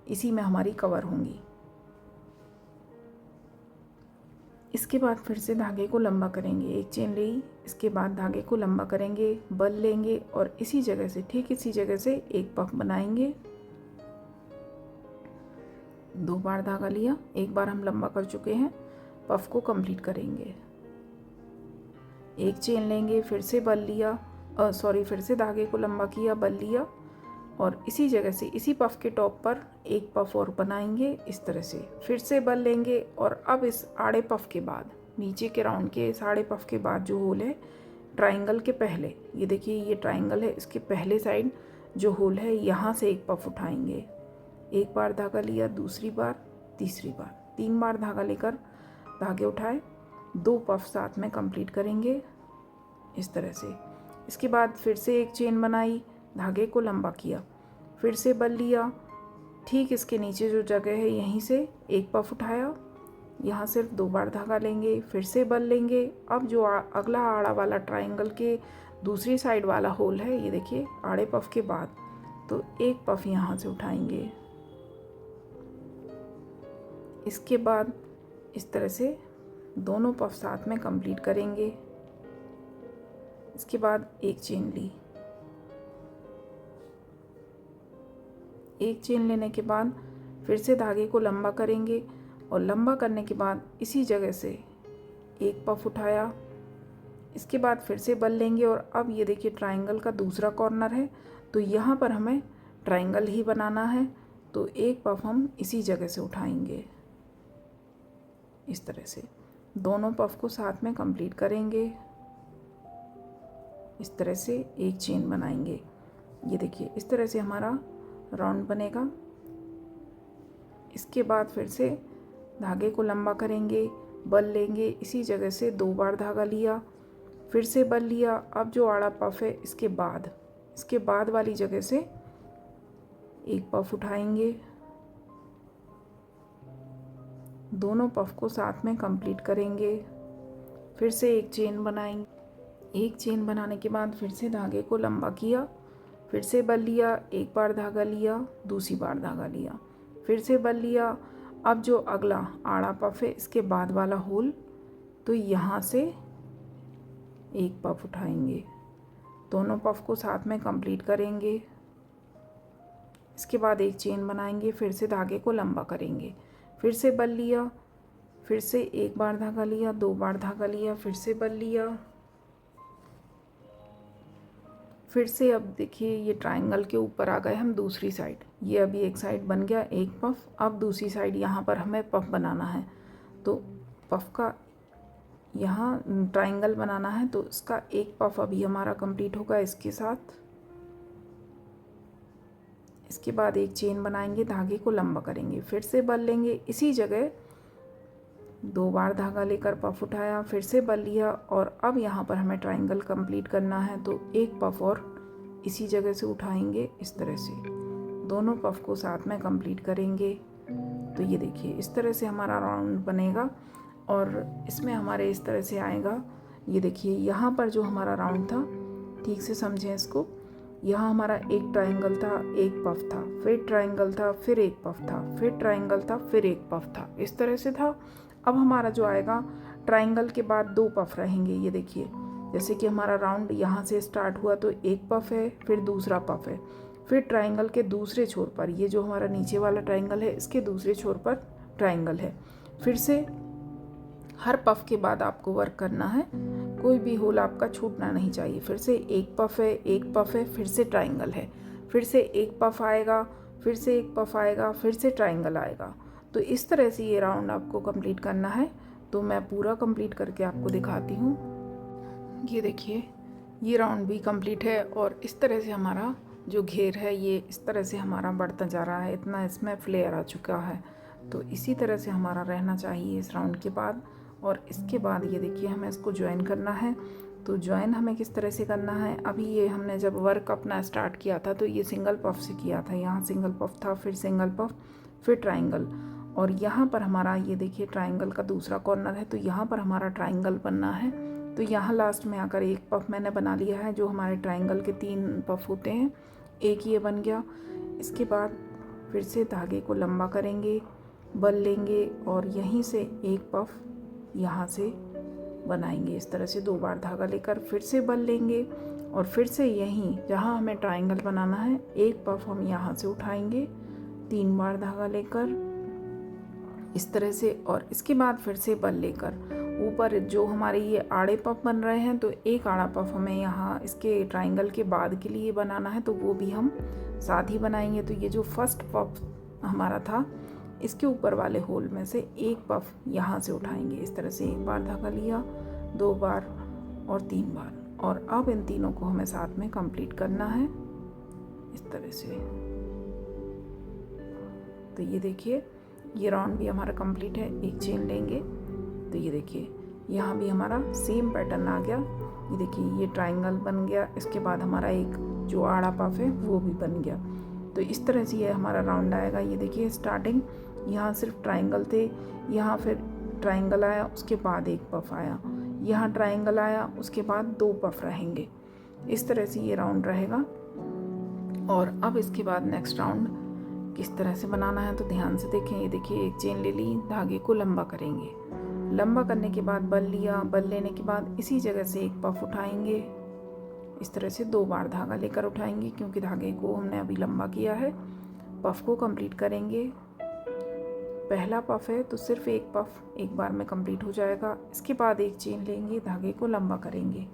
इसी में हमारी कवर होंगी। इसके बाद फिर से धागे को लंबा करेंगे, एक चेन ली, इसके बाद धागे को लंबा करेंगे, बल लेंगे, और इसी जगह से, ठीक इसी जगह से एक पफ बनाएंगे। 2 बार धागा लिया, एक बार हम लंबा कर चुके हैं, पफ को कंप्लीट करेंगे। एक चेन लेंगे, फिर से बल लिया, फिर से धागे को लंबा किया, बल लिया, और इसी जगह से इसी पफ के टॉप पर एक पफ और बनाएंगे इस तरह से। फिर से बल लेंगे, और अब इस आड़े पफ के बाद, नीचे के राउंड के इस आड़े पफ के बाद जो होल है ट्रायंगल के पहले, ये देखिए ये ट्रायंगल है, इसके पहले साइड जो होल है यहाँ से एक पफ उठाएंगे। एक बार धागा लिया, दूसरी बार, तीसरी बार, 3 बार धागा लेकर धागे उठाए, 2 पफ साथ में कंप्लीट करेंगे। इस तरह से। इसके बाद फिर से एक चेन बनाई, धागे को लंबा किया, फिर से बल लिया, ठीक इसके नीचे जो जगह है यहीं से एक पफ उठाया, यहाँ सिर्फ 2 बार धागा लेंगे, फिर से बल लेंगे। अब जो अगला आड़ा वाला ट्रायंगल के दूसरी साइड वाला होल है, ये देखिए आड़े पफ के बाद, तो एक पफ यहाँ से उठाएंगे। इसके बाद इस तरह से दोनों पफ साथ में कंप्लीट करेंगे। इसके बाद एक चेन ली, एक चेन लेने के बाद फिर से धागे को लंबा करेंगे और लंबा करने के बाद इसी जगह से एक पफ उठाया। इसके बाद फिर से बल लेंगे और अब ये देखिए ट्रायंगल का दूसरा कॉर्नर है, तो यहाँ पर हमें ट्रायंगल ही बनाना है, तो एक पफ हम इसी जगह से उठाएंगे। इस तरह से दोनों पफ को साथ में कंप्लीट करेंगे। इस तरह से एक चेन बनाएंगे। ये देखिए इस तरह से हमारा राउंड बनेगा। इसके बाद फिर से धागे को लंबा करेंगे, बल लेंगे, इसी जगह से 2 बार धागा लिया, फिर से बल लिया। अब जो आड़ा पफ है इसके बाद वाली जगह से एक पफ उठाएंगे, दोनों पफ को साथ में कंप्लीट करेंगे। फिर से एक चेन बनाएंगे। एक चेन बनाने के बाद फिर से धागे को लंबा किया, फिर से बल लिया, एक बार धागा लिया, दूसरी बार धागा लिया, फिर से बल लिया। अब जो अगला आड़ा पफ है इसके बाद वाला होल, तो यहाँ से एक पफ उठाएंगे, दोनों पफ को साथ में कंप्लीट करेंगे। इसके बाद एक चेन बनाएंगे, फिर से धागे को लंबा करेंगे, फिर से बल लिया, फिर से एक बार धागा लिया, 2 बार धागा लिया, फिर से बल लिया। फिर से अब देखिए ये ट्रायंगल के ऊपर आ गए हम दूसरी साइड। ये अभी एक साइड बन गया एक पफ, अब दूसरी साइड यहाँ पर हमें पफ बनाना है, तो पफ का यहाँ ट्रायंगल बनाना है, तो इसका एक पफ अभी हमारा कंप्लीट होगा इसके साथ। इसके बाद एक चेन बनाएंगे, धागे को लंबा करेंगे, फिर से बल लेंगे, इसी जगह 2 बार धागा लेकर पफ उठाया, फिर से बल लिया और अब यहाँ पर हमें ट्रायंगल कंप्लीट करना है, तो एक पफ और इसी जगह से उठाएंगे। इस तरह से दोनों पफ को साथ में कंप्लीट करेंगे। तो ये देखिए इस तरह से हमारा राउंड बनेगा और इसमें हमारे इस तरह से आएगा। ये देखिए यहाँ पर जो हमारा राउंड था, ठीक से समझें इसको, यहाँ हमारा एक ट्रायंगल था, एक पफ था, फिर ट्रायंगल था, फिर एक पफ था, फिर ट्रायंगल था, फिर एक पफ था, इस तरह से था। अब हमारा जो आएगा ट्रायंगल के बाद 2 पफ रहेंगे। ये देखिए जैसे कि हमारा राउंड यहाँ से स्टार्ट हुआ, तो एक पफ है, फिर दूसरा पफ है, फिर ट्रायंगल के दूसरे छोर पर, ये जो हमारा नीचे वाला ट्रायंगल है इसके दूसरे छोर पर ट्रायंगल है। फिर से हर पफ के बाद आपको वर्क करना है, कोई भी होल आपका छूटना नहीं चाहिए। फिर से एक पफ है, एक पफ है, फिर से ट्रायंगल है, फिर से एक पफ आएगा, फिर से एक पफ आएगा, फिर से ट्रायंगल आएगा। तो इस तरह से ये राउंड आपको कंप्लीट करना है। तो मैं पूरा कंप्लीट करके आपको दिखाती हूँ। ये देखिए ये राउंड भी कंप्लीट है और इस तरह से हमारा जो घेर है ये इस तरह से हमारा बढ़ता जा रहा है, इतना इसमें फ्लेयर आ चुका है। तो इसी तरह से हमारा रहना चाहिए इस राउंड के बाद। और इसके बाद ये देखिए हमें इसको ज्वाइन करना है। तो ज्वाइन हमें किस तरह से करना है, अभी ये हमने जब वर्क अपना स्टार्ट किया था तो ये सिंगल पफ से किया था, यहाँ सिंगल पफ था, फिर सिंगल पफ, फिर ट्रायंगल, और यहाँ पर हमारा ये देखिए ट्रायंगल का दूसरा कॉर्नर है, तो यहाँ पर हमारा ट्रायंगल बनना है। तो यहाँ लास्ट में आकर एक पफ मैंने बना लिया है, जो हमारे ट्रायंगल के 3 पफ होते हैं, एक ये बन गया। इसके बाद फिर से धागे को लंबा करेंगे, बल लेंगे और यहीं से एक पफ यहाँ से बनाएंगे। इस तरह से 2 बार धागा लेकर फिर से बल लेंगे और फिर से यहीं जहाँ हमें ट्रायंगल बनाना है एक पफ हम यहाँ से उठाएंगे, 3 बार धागा लेकर इस तरह से, और इसके बाद फिर से बल लेकर ऊपर जो हमारे ये आड़े पफ बन रहे हैं, तो एक आड़ा पफ हमें यहाँ इसके ट्रायंगल के बाद के लिए बनाना है, तो वो भी हम साथ ही बनाएंगे। तो ये जो फर्स्ट पफ हमारा था इसके ऊपर वाले होल में से एक पफ यहाँ से उठाएंगे। इस तरह से 1 बार धागा लिया, 2 बार और 3 बार, और अब इन तीनों को हमें साथ में कंप्लीट करना है इस तरह से। तो ये देखिए ये राउंड भी हमारा कंप्लीट है। एक चेन लेंगे, तो ये देखिए यहाँ भी हमारा सेम पैटर्न आ गया। ये देखिए ये ट्रायंगल बन गया, इसके बाद हमारा एक जो आड़ा पफ है वो भी बन गया। तो इस तरह से ये हमारा राउंड आएगा। ये देखिए स्टार्टिंग यहाँ सिर्फ ट्रायंगल थे, यहाँ फिर ट्रायंगल आया, उसके बाद एक पफ आया, यहाँ ट्रायंगल आया, उसके बाद 2 पफ रहेंगे। इस तरह से ये राउंड रहेगा। और अब इसके बाद नेक्स्ट राउंड किस तरह से बनाना है तो ध्यान से देखें। ये देखिए एक चेन ले ली, धागे को लंबा करेंगे, लंबा करने के बाद बल लिया, बल लेने के बाद इसी जगह से एक पफ उठाएंगे। इस तरह से 2 बार धागा लेकर उठाएंगे, क्योंकि धागे को हमने अभी लंबा किया है। पफ को कंप्लीट करेंगे। पहला पफ है तो सिर्फ एक पफ एक बार में कंप्लीट हो जाएगा। इसके बाद एक चेन लेंगे, धागे को लंबा करेंगे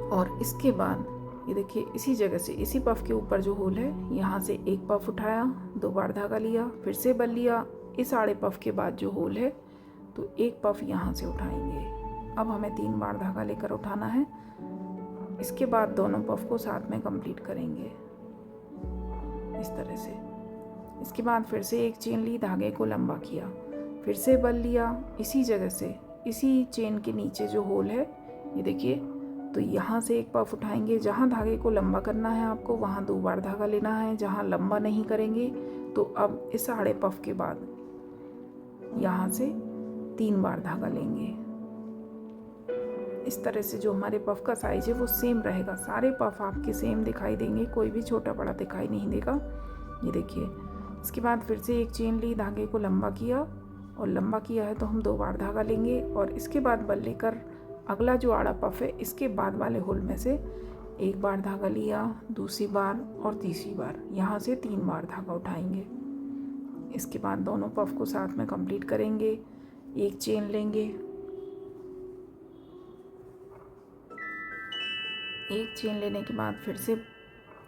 और इसके बाद ये देखिए इसी जगह से, इसी पफ के ऊपर जो होल है, यहाँ से एक पफ उठाया, 2 बार धागा लिया, फिर से बल लिया, इस आड़े पफ के बाद जो होल है तो एक पफ यहाँ से उठाएंगे। अब हमें 3 बार धागा लेकर उठाना है। इसके बाद दोनों पफ को साथ में कंप्लीट करेंगे इस तरह से। इसके बाद फिर से एक चेन ली, धागे को लंबा किया, फिर से बल लिया, इसी जगह से, इसी चेन के नीचे जो होल है ये देखिए, तो यहाँ से एक पफ उठाएंगे। जहाँ धागे को लंबा करना है आपको वहाँ 2 बार धागा लेना है। जहाँ लंबा नहीं करेंगे तो अब इस आड़े पफ के बाद यहाँ से 3 बार धागा लेंगे। इस तरह से जो हमारे पफ का साइज है वो सेम रहेगा। सारे पफ आपके सेम दिखाई देंगे, कोई भी छोटा बड़ा दिखाई नहीं देगा। ये देखिए इसके बाद फिर से एक चेन ली, धागे को लंबा किया, और लंबा किया है तो हम 2 बार धागा लेंगे और इसके बाद बल लेकर अगला जो आड़ा पफ है इसके बाद वाले होल में से एक बार धागा लिया, दूसरी बार और तीसरी बार, यहाँ से 3 बार धागा उठाएंगे। इसके बाद दोनों पफ को साथ में कंप्लीट करेंगे। एक चेन लेंगे, एक चेन लेने के बाद फिर से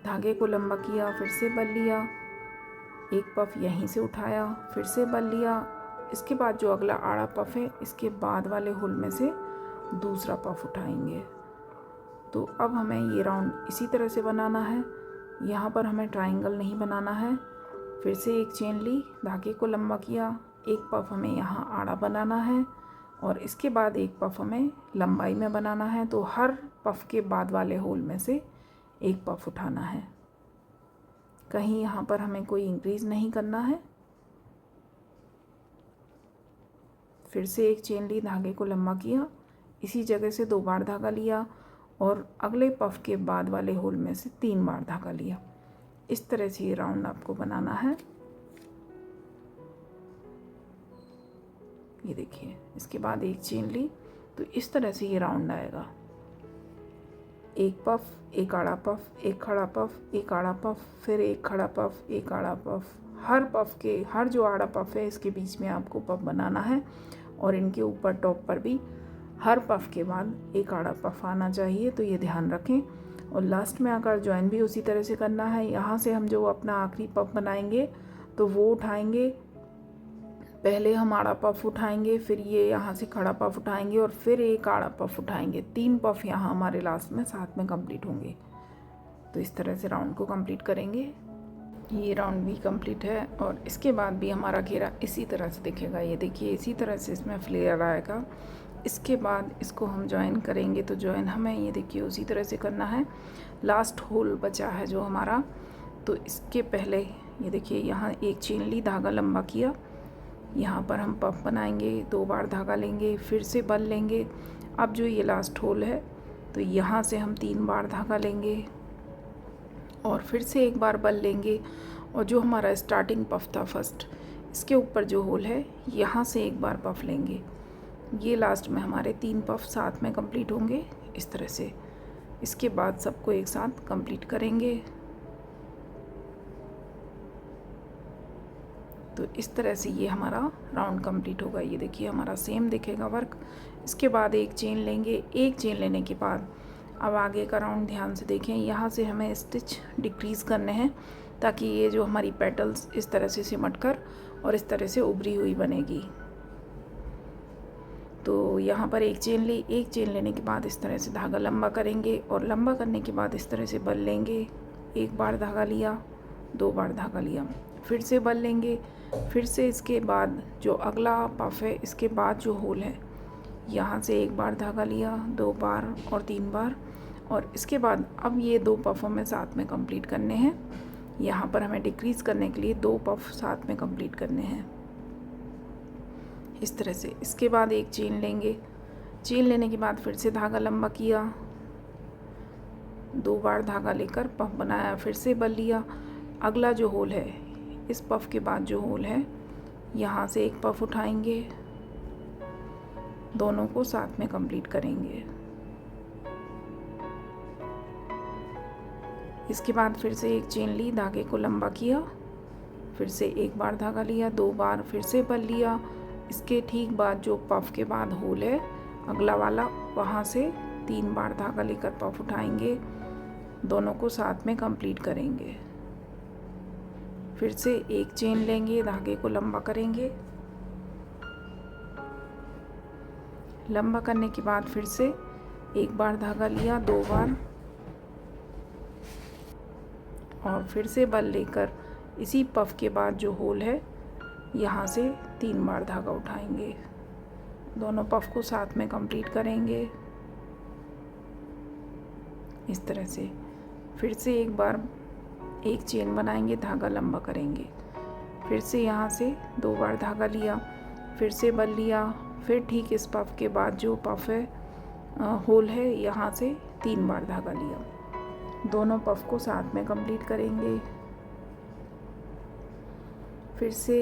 धागे को लंबा किया, फिर से बल लिया, एक पफ यहीं से उठाया, फिर से बल लिया। इसके बाद जो अगला आड़ा पफ है इसके बाद वाले होल में से दूसरा पफ उठाएंगे। तो अब हमें ये राउंड इसी तरह से बनाना है। यहाँ पर हमें ट्रायंगल नहीं बनाना है। फिर से एक चेन ली, धागे को लंबा किया, एक पफ हमें यहाँ आड़ा बनाना है और इसके बाद एक पफ हमें लंबाई में बनाना है। तो हर पफ के बाद वाले होल में से एक पफ उठाना है। कहीं यहाँ पर हमें कोई इंक्रीज नहीं करना है। फिर से एक चेन ली, धागे को लंबा किया, इसी जगह से 2 बार धागा लिया और अगले पफ के बाद वाले होल में से 3 बार धागा लिया। इस तरह से ये राउंड आपको बनाना है। ये देखिए इसके बाद एक चेन ली, तो इस तरह से ये राउंड आएगा। एक पफ, एक आड़ा पफ, एक खड़ा पफ, एक आड़ा पफ, फिर एक खड़ा पफ, एक आड़ा पफ। हर पफ के, हर जो आड़ा पफ है इसके बीच में आपको पफ बनाना है और इनके ऊपर टॉप पर भी हर पफ के बाद एक आड़ा पफ आना चाहिए। तो ये ध्यान रखें। और लास्ट में आकर ज्वाइन भी उसी तरह से करना है। यहाँ से हम जो अपना आखिरी पफ बनाएंगे तो वो उठाएंगे, पहले हम आड़ा पफ उठाएंगे, फिर ये यहाँ से खड़ा पफ उठाएंगे और फिर एक आड़ा पफ उठाएंगे। 3 पफ यहाँ हमारे लास्ट में साथ में कंप्लीट होंगे। तो इस तरह से राउंड को कंप्लीट करेंगे। ये राउंड भी कंप्लीट है और इसके बाद भी हमारा घेरा इसी तरह से दिखेगा। ये देखिए इसी तरह से इसमें फ्लेयर आएगा। इसके बाद इसको हम ज्वाइन करेंगे। तो ज्वाइन हमें ये देखिए उसी तरह से करना है। लास्ट होल बचा है जो हमारा, तो इसके पहले ये देखिए यहाँ एक चेन ली, धागा लंबा किया, यहाँ पर हम पफ बनाएंगे, 2 बार धागा लेंगे, फिर से बल लेंगे। अब जो ये लास्ट होल है तो यहाँ से हम 3 बार धागा लेंगे और फिर से एक बार बल लेंगे और जो हमारा स्टार्टिंग पफ था फर्स्ट, इसके ऊपर जो होल है यहाँ से एक बार पफ लेंगे। ये लास्ट में हमारे 3 पफ साथ में कंप्लीट होंगे इस तरह से। इसके बाद सबको एक साथ कंप्लीट करेंगे। तो इस तरह से ये हमारा राउंड कंप्लीट होगा। ये देखिए हमारा सेम दिखेगा वर्क। इसके बाद एक चेन लेंगे। एक चेन लेने के बाद अब आगे का राउंड ध्यान से देखें। यहाँ से हमें स्टिच डिक्रीज़ करने हैं ताकि ये जो हमारी पेटल्स इस तरह से सिमट कर और इस तरह से उभरी हुई बनेगी। तो यहाँ पर एक चेन ली, एक चेन लेने के बाद इस तरह से धागा लंबा करेंगे और लंबा करने के बाद इस तरह से बल लेंगे। एक बार धागा लिया, 2 बार धागा लिया, फिर से बल लेंगे। फिर से इसके बाद जो अगला पफ है, इसके बाद जो होल है, यहाँ से एक बार धागा लिया, 2 बार और 3 बार, और इसके बाद अब ये 2 पफ हमें साथ में कंप्लीट करने हैं। यहाँ पर हमें डिक्रीज़ करने के लिए 2 पफ साथ में कंप्लीट करने हैं इस तरह से। इसके बाद एक चेन लेंगे। चेन लेने के बाद फिर से धागा लंबा किया, 2 बार धागा लेकर पफ बनाया, फिर से बल लिया। अगला जो होल है, इस पफ के बाद जो होल है, यहाँ से एक पफ उठाएंगे, दोनों को साथ में कंप्लीट करेंगे। इसके बाद फिर से एक चेन ली, धागे को लंबा किया, फिर से एक बार धागा लिया, 2 बार फिर से बल लिया। इसके ठीक बाद जो पफ के बाद होल है अगला वाला, वहाँ से 3 बार धागा लेकर पफ उठाएंगे, दोनों को साथ में कंप्लीट करेंगे। फिर से एक चेन लेंगे, धागे को लंबा करेंगे। लंबा करने के बाद फिर से एक बार धागा लिया, 2 बार, और फिर से बल लेकर इसी पफ के बाद जो होल है, यहाँ से 3 बार धागा उठाएंगे, दोनों पफ को साथ में कंप्लीट करेंगे इस तरह से। फिर से एक बार एक चेन बनाएंगे, धागा लंबा करेंगे, फिर से यहाँ से 2 बार धागा लिया, फिर से बल लिया, फिर ठीक इस पफ के बाद जो पफ है होल है, यहाँ से 3 बार धागा लिया, दोनों पफ को साथ में कंप्लीट करेंगे। फिर से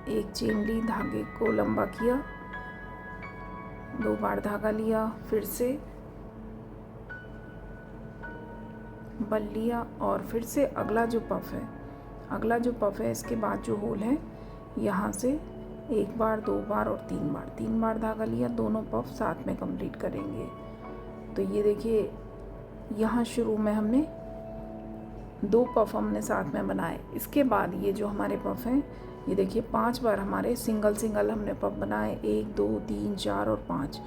एक चेन ली, धागे को लंबा किया, 2 बार धागा लिया, फिर से बल लिया, और फिर से अगला जो पफ है इसके बाद जो होल है, यहाँ से एक बार, 2 बार और 3 बार धागा लिया, दोनों पफ साथ में कंप्लीट करेंगे। तो ये देखिए, यहाँ शुरू में हमने 2 पफ हमने साथ में बनाए। इसके बाद ये जो हमारे पफ हैं, ये देखिए 5 बार हमारे सिंगल हमने पफ बनाए, 1 2 3 4 और 5।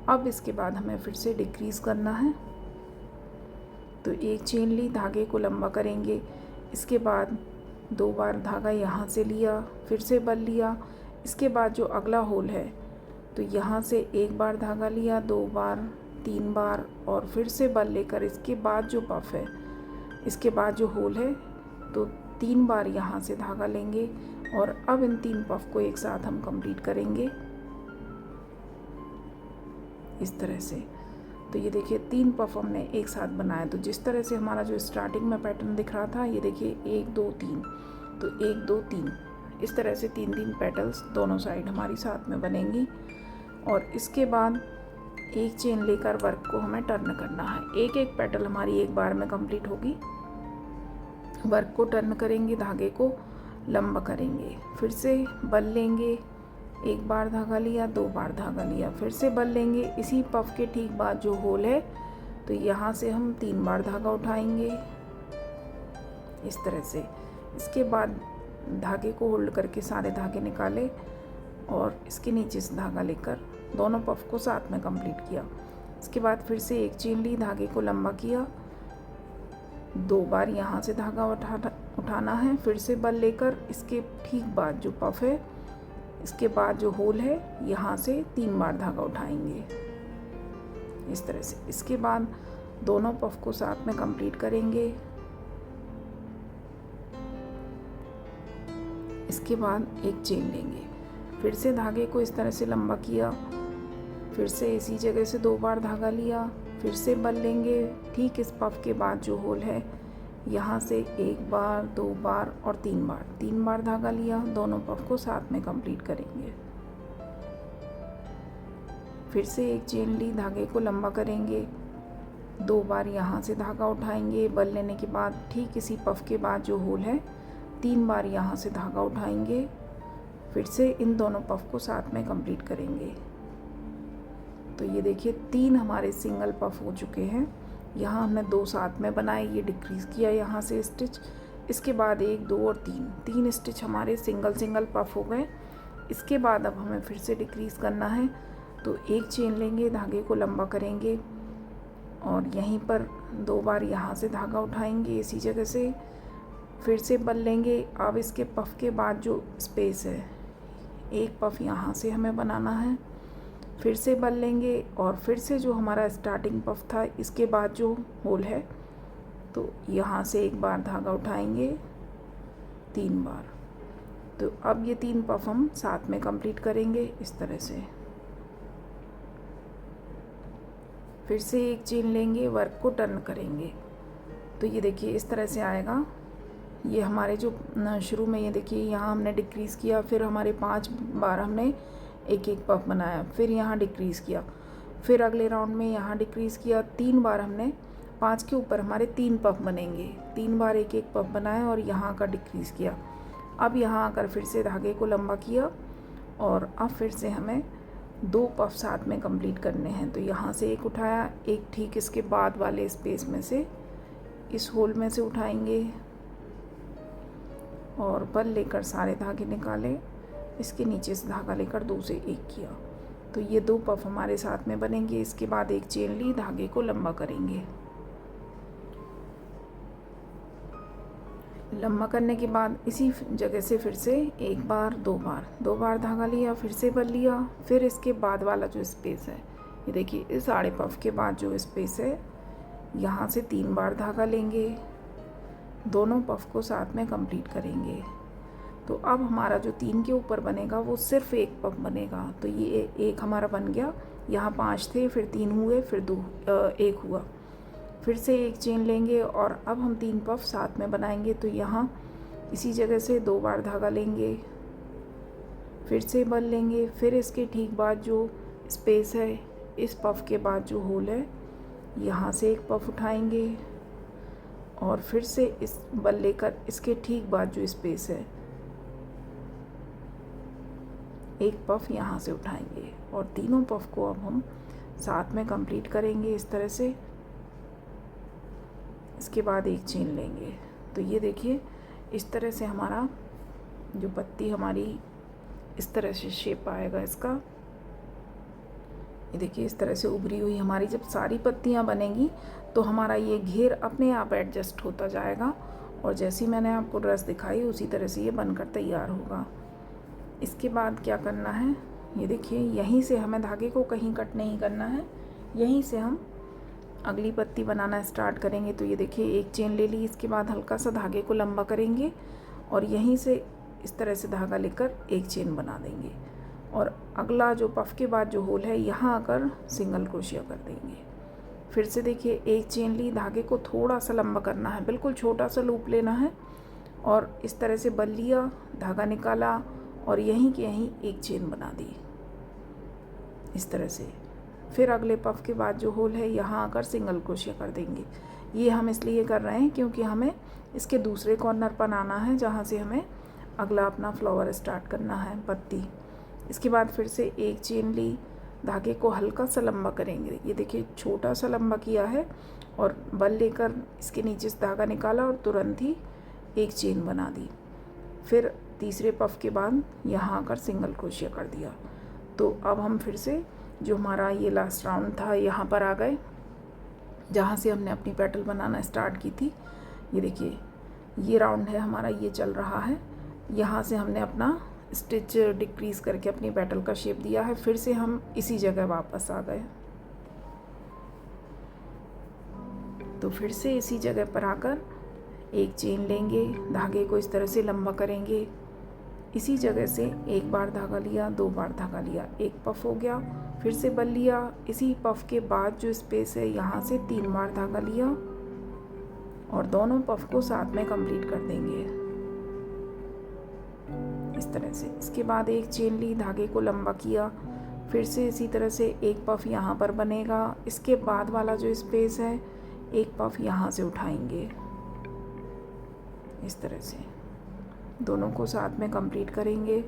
अब इसके बाद हमें फिर से डिक्रीज़ करना है। तो एक चेन ली, धागे को लंबा करेंगे, इसके बाद 2 बार धागा यहाँ से लिया, फिर से बल लिया। इसके बाद जो अगला होल है, तो यहाँ से एक बार धागा लिया, 2 बार, 3 बार, और फिर से बल लेकर इसके बाद जो पफ है, इसके बाद जो होल है, तो 3 बार यहाँ से धागा लेंगे, और अब इन 3 पफ को एक साथ हम कंप्लीट करेंगे इस तरह से। तो ये देखिए 3 पफ हमने एक साथ बनाया। तो जिस तरह से हमारा जो स्टार्टिंग में पैटर्न दिख रहा था, ये देखिए 1 2 3, तो 1 2 3, इस तरह से 3 पेटल्स दोनों साइड हमारी साथ में बनेंगी। और इसके बाद एक चेन लेकर वर्क को हमें टर्न करना है। एक एक पेटल हमारी एक बार में कंप्लीट होगी। वर्क को टर्न करेंगे, धागे को लंबा करेंगे, फिर से बल लेंगे, 1 बार धागा लिया, 2 बार धागा लिया, फिर से बल लेंगे। इसी पफ के ठीक बाद जो होल है, तो यहाँ से हम 3 बार धागा उठाएंगे इस तरह से। इसके बाद धागे को होल्ड करके सारे धागे निकाले, और इसके नीचे से धागा लेकर दोनों पफ को साथ में कंप्लीट किया। इसके बाद फिर से एक चेन ली, धागे को लंबा किया, 2 बार यहाँ से धागा उठाना है, फिर से बल लेकर इसके ठीक बाद जो पफ है, इसके बाद जो होल है, यहाँ से 3 बार धागा उठाएंगे इस तरह से। इसके बाद दोनों पफ को साथ में कंप्लीट करेंगे। इसके बाद एक चेन लेंगे, फिर से धागे को इस तरह से लंबा किया, फिर से इसी जगह से 2 बार धागा लिया, फिर से बल लेंगे। ठीक इस पफ के बाद जो होल है, यहाँ से 1 बार, 2 बार और 3 बार धागा लिया, दोनों पफ को साथ में कंप्लीट करेंगे। फिर से एक चेन ली, धागे को लंबा करेंगे, 2 बार यहाँ से धागा उठाएंगे, बल लेने के बाद ठीक इसी पफ के बाद जो होल है, 3 बार यहाँ से धागा उठाएंगे, फिर से इन दोनों पफ को साथ में कंप्लीट करेंगे। तो ये देखिए 3 हमारे सिंगल पफ हो चुके हैं। यहाँ हमने 2 साथ में बनाए, ये डिक्रीज़ किया यहाँ से स्टिच। इसके बाद 1 2 और 3 स्टिच हमारे सिंगल पफ हो गए। इसके बाद अब हमें फिर से डिक्रीज़ करना है। तो एक चेन लेंगे, धागे को लंबा करेंगे, और यहीं पर 2 बार यहाँ से धागा उठाएंगे इसी जगह से, फिर से बल लेंगे। अब इसके पफ के बाद जो स्पेस है, एक पफ यहाँ से हमें बनाना है, फिर से बल लेंगे और फिर से जो हमारा स्टार्टिंग पफ था इसके बाद जो होल है, तो यहाँ से एक बार धागा उठाएंगे 3 बार। तो अब ये 3 पफ हम साथ में कंप्लीट करेंगे इस तरह से। फिर से एक चेन लेंगे, वर्क को टर्न करेंगे, तो ये देखिए इस तरह से आएगा। ये हमारे जो शुरू में ये देखिए यहाँ हमने डिक्रीज़ किया, फिर हमारे 5 बार हमने एक एक पफ बनाया, फिर यहाँ डिक्रीज़ किया, फिर अगले राउंड में यहाँ डिक्रीज़ किया, 3 बार हमने 5 के ऊपर हमारे 3 पफ बनेंगे, 3 बार एक एक पफ बनाया और यहाँ का डिक्रीज़ किया। अब यहाँ आकर फिर से धागे को लंबा किया और अब फिर से हमें 2 पफ साथ में कंप्लीट करने हैं। तो यहाँ से एक उठाया, एक ठीक इसके बाद वाले स्पेस में से इस होल में से उठाएंगे और बल लेकर सारे धागे निकाले, इसके नीचे से धागा लेकर 2 से 1 किया, तो ये 2 पफ हमारे साथ में बनेंगे। इसके बाद एक चेन ली, धागे को लंबा करेंगे। लंबा करने के बाद इसी जगह से फिर से एक बार 2 बार धागा लिया, फिर से बल लिया, फिर इसके बाद वाला जो स्पेस है, ये देखिए इस आड़े पफ के बाद जो स्पेस है, यहाँ से 3 बार धागा लेंगे, दोनों पफ को साथ में कंप्लीट करेंगे। तो अब हमारा जो 3 के ऊपर बनेगा वो सिर्फ एक पफ बनेगा। तो ये एक हमारा बन गया, यहाँ 5 थे, फिर 3 हुए, फिर 1 हुआ, फिर से एक चेन लेंगे और अब हम 3 पफ साथ में बनाएंगे। तो यहाँ इसी जगह से 2 बार धागा लेंगे, फिर से बल लेंगे, फिर इसके ठीक बाद जो स्पेस है, इस पफ के बाद जो होल है, यहाँ से एक पफ उठाएंगे और फिर से इस बल लेकर इसके ठीक बाद जो स्पेस है, एक पफ यहाँ से उठाएंगे और तीनों पफ को अब हम साथ में कंप्लीट करेंगे इस तरह से। इसके बाद एक चेन लेंगे। तो ये देखिए इस तरह से हमारा जो पत्ती हमारी इस तरह से शेप आएगा इसका। ये देखिए इस तरह से उभरी हुई हमारी जब सारी पत्तियां बनेंगी तो हमारा ये घेर अपने आप एडजस्ट होता जाएगा और जैसी मैंने आपको ड्रेस दिखाई उसी तरह से ये बनकर तैयार होगा। इसके बाद क्या करना है, ये देखिए यहीं से हमें धागे को कहीं कट नहीं करना है, यहीं से हम अगली पत्ती बनाना स्टार्ट करेंगे। तो ये देखिए एक चेन ले ली, इसके बाद हल्का सा धागे को लंबा करेंगे और यहीं से इस तरह से धागा लेकर एक चेन बना देंगे और अगला जो पफ के बाद जो होल है यहाँ आकर सिंगल क्रोशिया कर देंगे। फिर से देखिए एक चेन ली, धागे को थोड़ा सा लंबा करना है, बिल्कुल छोटा सा लूप लेना है और इस तरह से बल लिया, धागा निकाला और यहीं के यहीं एक चेन बना दी इस तरह से। फिर अगले पफ के बाद जो होल है यहाँ आकर सिंगल क्रोशिया कर देंगे। ये हम इसलिए कर रहे हैं क्योंकि हमें इसके दूसरे कॉर्नर पर आना है जहाँ से हमें अगला अपना फ्लावर स्टार्ट करना है, पत्ती। इसके बाद फिर से एक चेन ली, धागे को हल्का सा लंबा करेंगे। ये देखिए छोटा सा लंबा किया है और बल लेकर इसके नीचे से धागा निकाला और तुरंत ही एक चेन बना दी। फिर तीसरे पफ के बाद यहाँ आकर सिंगल क्रोशिया कर दिया। तो अब हम फिर से जो हमारा ये लास्ट राउंड था यहाँ पर आ गए जहाँ से हमने अपनी पेटल बनाना स्टार्ट की थी। ये देखिए ये राउंड है हमारा, ये चल रहा है। यहाँ से हमने अपना स्टिच डिक्रीज़ करके अपनी पेटल का शेप दिया है। फिर से हम इसी जगह वापस आ गए। तो फिर से इसी जगह पर आकर एक चेन लेंगे, धागे को इस तरह से लंबा करेंगे, इसी जगह से एक बार धागा लिया, 2 बार धागा लिया, एक पफ हो गया, फिर से बल लिया, इसी पफ के बाद जो स्पेस है यहाँ से 3 बार धागा लिया और दोनों पफ को साथ में कंप्लीट कर देंगे इस तरह से। इसके बाद एक चेन ली, धागे को लंबा किया, फिर से इसी तरह से एक पफ यहाँ पर बनेगा, इसके बाद वाला जो स्पेस है एक पफ यहाँ से उठाएंगे इस तरह से, दोनों को साथ में कंप्लीट करेंगे।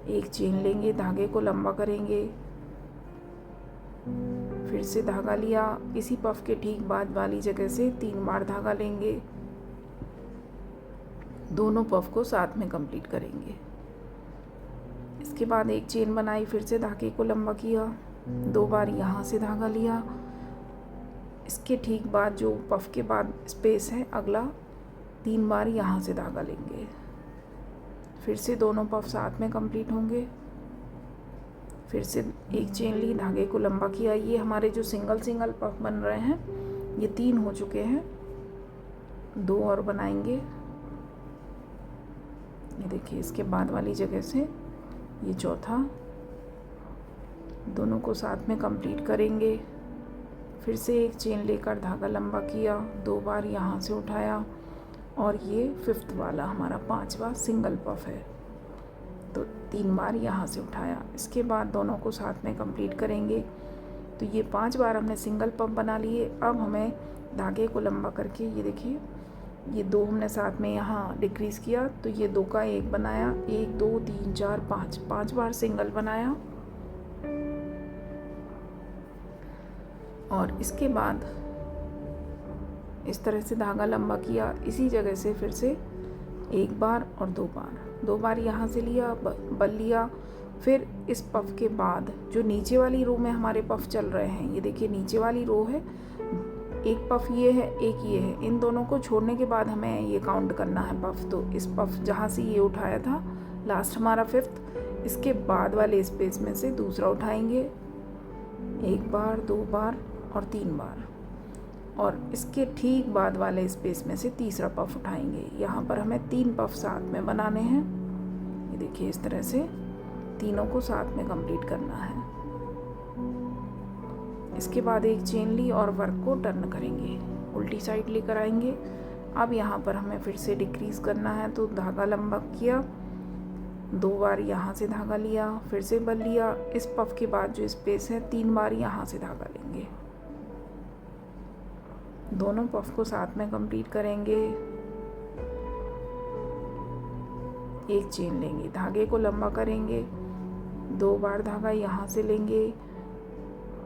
एक चेन लेंगे, धागे को लंबा करेंगे, फिर से धागा लिया, इसी पफ के ठीक बाद वाली जगह से 3 बार धागा लेंगे, दोनों पफ को साथ में कंप्लीट करेंगे। इसके बाद एक चेन बनाई, फिर से धागे को लंबा किया, 2 बार यहाँ से धागा लिया, इसके ठीक बाद जो पफ के बाद स्पेस है अगला 3 बार यहाँ से धागा लेंगे। फिर से दोनों पफ साथ में कंप्लीट होंगे। फिर से एक चेन ली, धागे को लंबा किया। ये हमारे जो सिंगल सिंगल पफ बन रहे हैं ये 3 हो चुके हैं, 2 और बनाएंगे। ये देखिए, इसके बाद वाली जगह से ये चौथा, दोनों को साथ में कंप्लीट करेंगे। फिर से एक चेन लेकर धागा लंबा किया, 2 बार यहाँ से उठाया और ये 5th वाला हमारा 5वां सिंगल पफ है, तो 3 बार यहाँ से उठाया। इसके बाद दोनों को साथ में कंप्लीट करेंगे। तो ये 5 बार हमने सिंगल पफ बना लिए। अब हमें धागे को लंबा करके, ये देखिए, ये 2 हमने साथ में यहाँ डिक्रीज़ किया, तो ये 2 का 1 बनाया। 1 2 3 4 5, 5 बार सिंगल बनाया। और इसके बाद इस तरह से धागा लंबा किया। इसी जगह से फिर से 1 बार और 2 बार, 2 बार यहाँ से लिया, बल लिया। फिर इस पफ के बाद जो नीचे वाली रो में हमारे पफ चल रहे हैं, ये देखिए नीचे वाली रो है, एक पफ ये है, एक ये है। इन दोनों को छोड़ने के बाद हमें ये काउंट करना है पफ। तो इस पफ जहाँ से ये उठाया था लास्ट हमारा 5th, इसके बाद वाले स्पेस में से दूसरा उठाएंगे, 1 बार 2 बार और 3 बार। और इसके ठीक बाद वाले स्पेस में से तीसरा पफ उठाएंगे। यहाँ पर हमें 3 पफ साथ में बनाने हैं। ये देखिए, इस तरह से तीनों को साथ में कंप्लीट करना है। इसके बाद एक चेन ली और वर्क को टर्न करेंगे, उल्टी साइड लेकर आएंगे। अब यहाँ पर हमें फिर से डिक्रीज़ करना है, तो धागा लंबा किया, 2 बार यहाँ से धागा लिया, फिर से बल लिया। इस पफ के बाद जो स्पेस है 3 बार यहाँ से धागा लेंगे। दोनों पफ को साथ में कंप्लीट करेंगे। एक चेन लेंगे, धागे को लंबा करेंगे, 2 बार धागा यहाँ से लेंगे।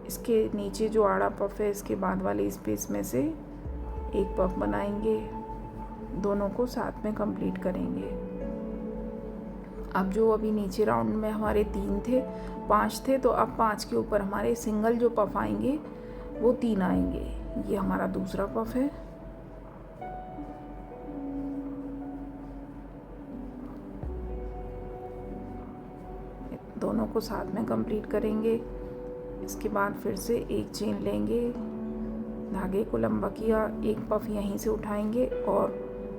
इसके नीचे जो आड़ा पफ है इसके बाद वाले स्पेस में से एक पफ बनाएंगे, दोनों को साथ में कंप्लीट करेंगे। अब जो अभी नीचे राउंड में हमारे 3 थे, 5 थे, तो अब 5 के ऊपर हमारे सिंगल जो पफ आएंगे वो 3 आएंगे। ये हमारा दूसरा पफ है। दोनों को साथ में कंप्लीट करेंगे। इसके बाद फिर से एक चेन लेंगे, धागे को लंबा किया, एक पफ यहीं से उठाएंगे और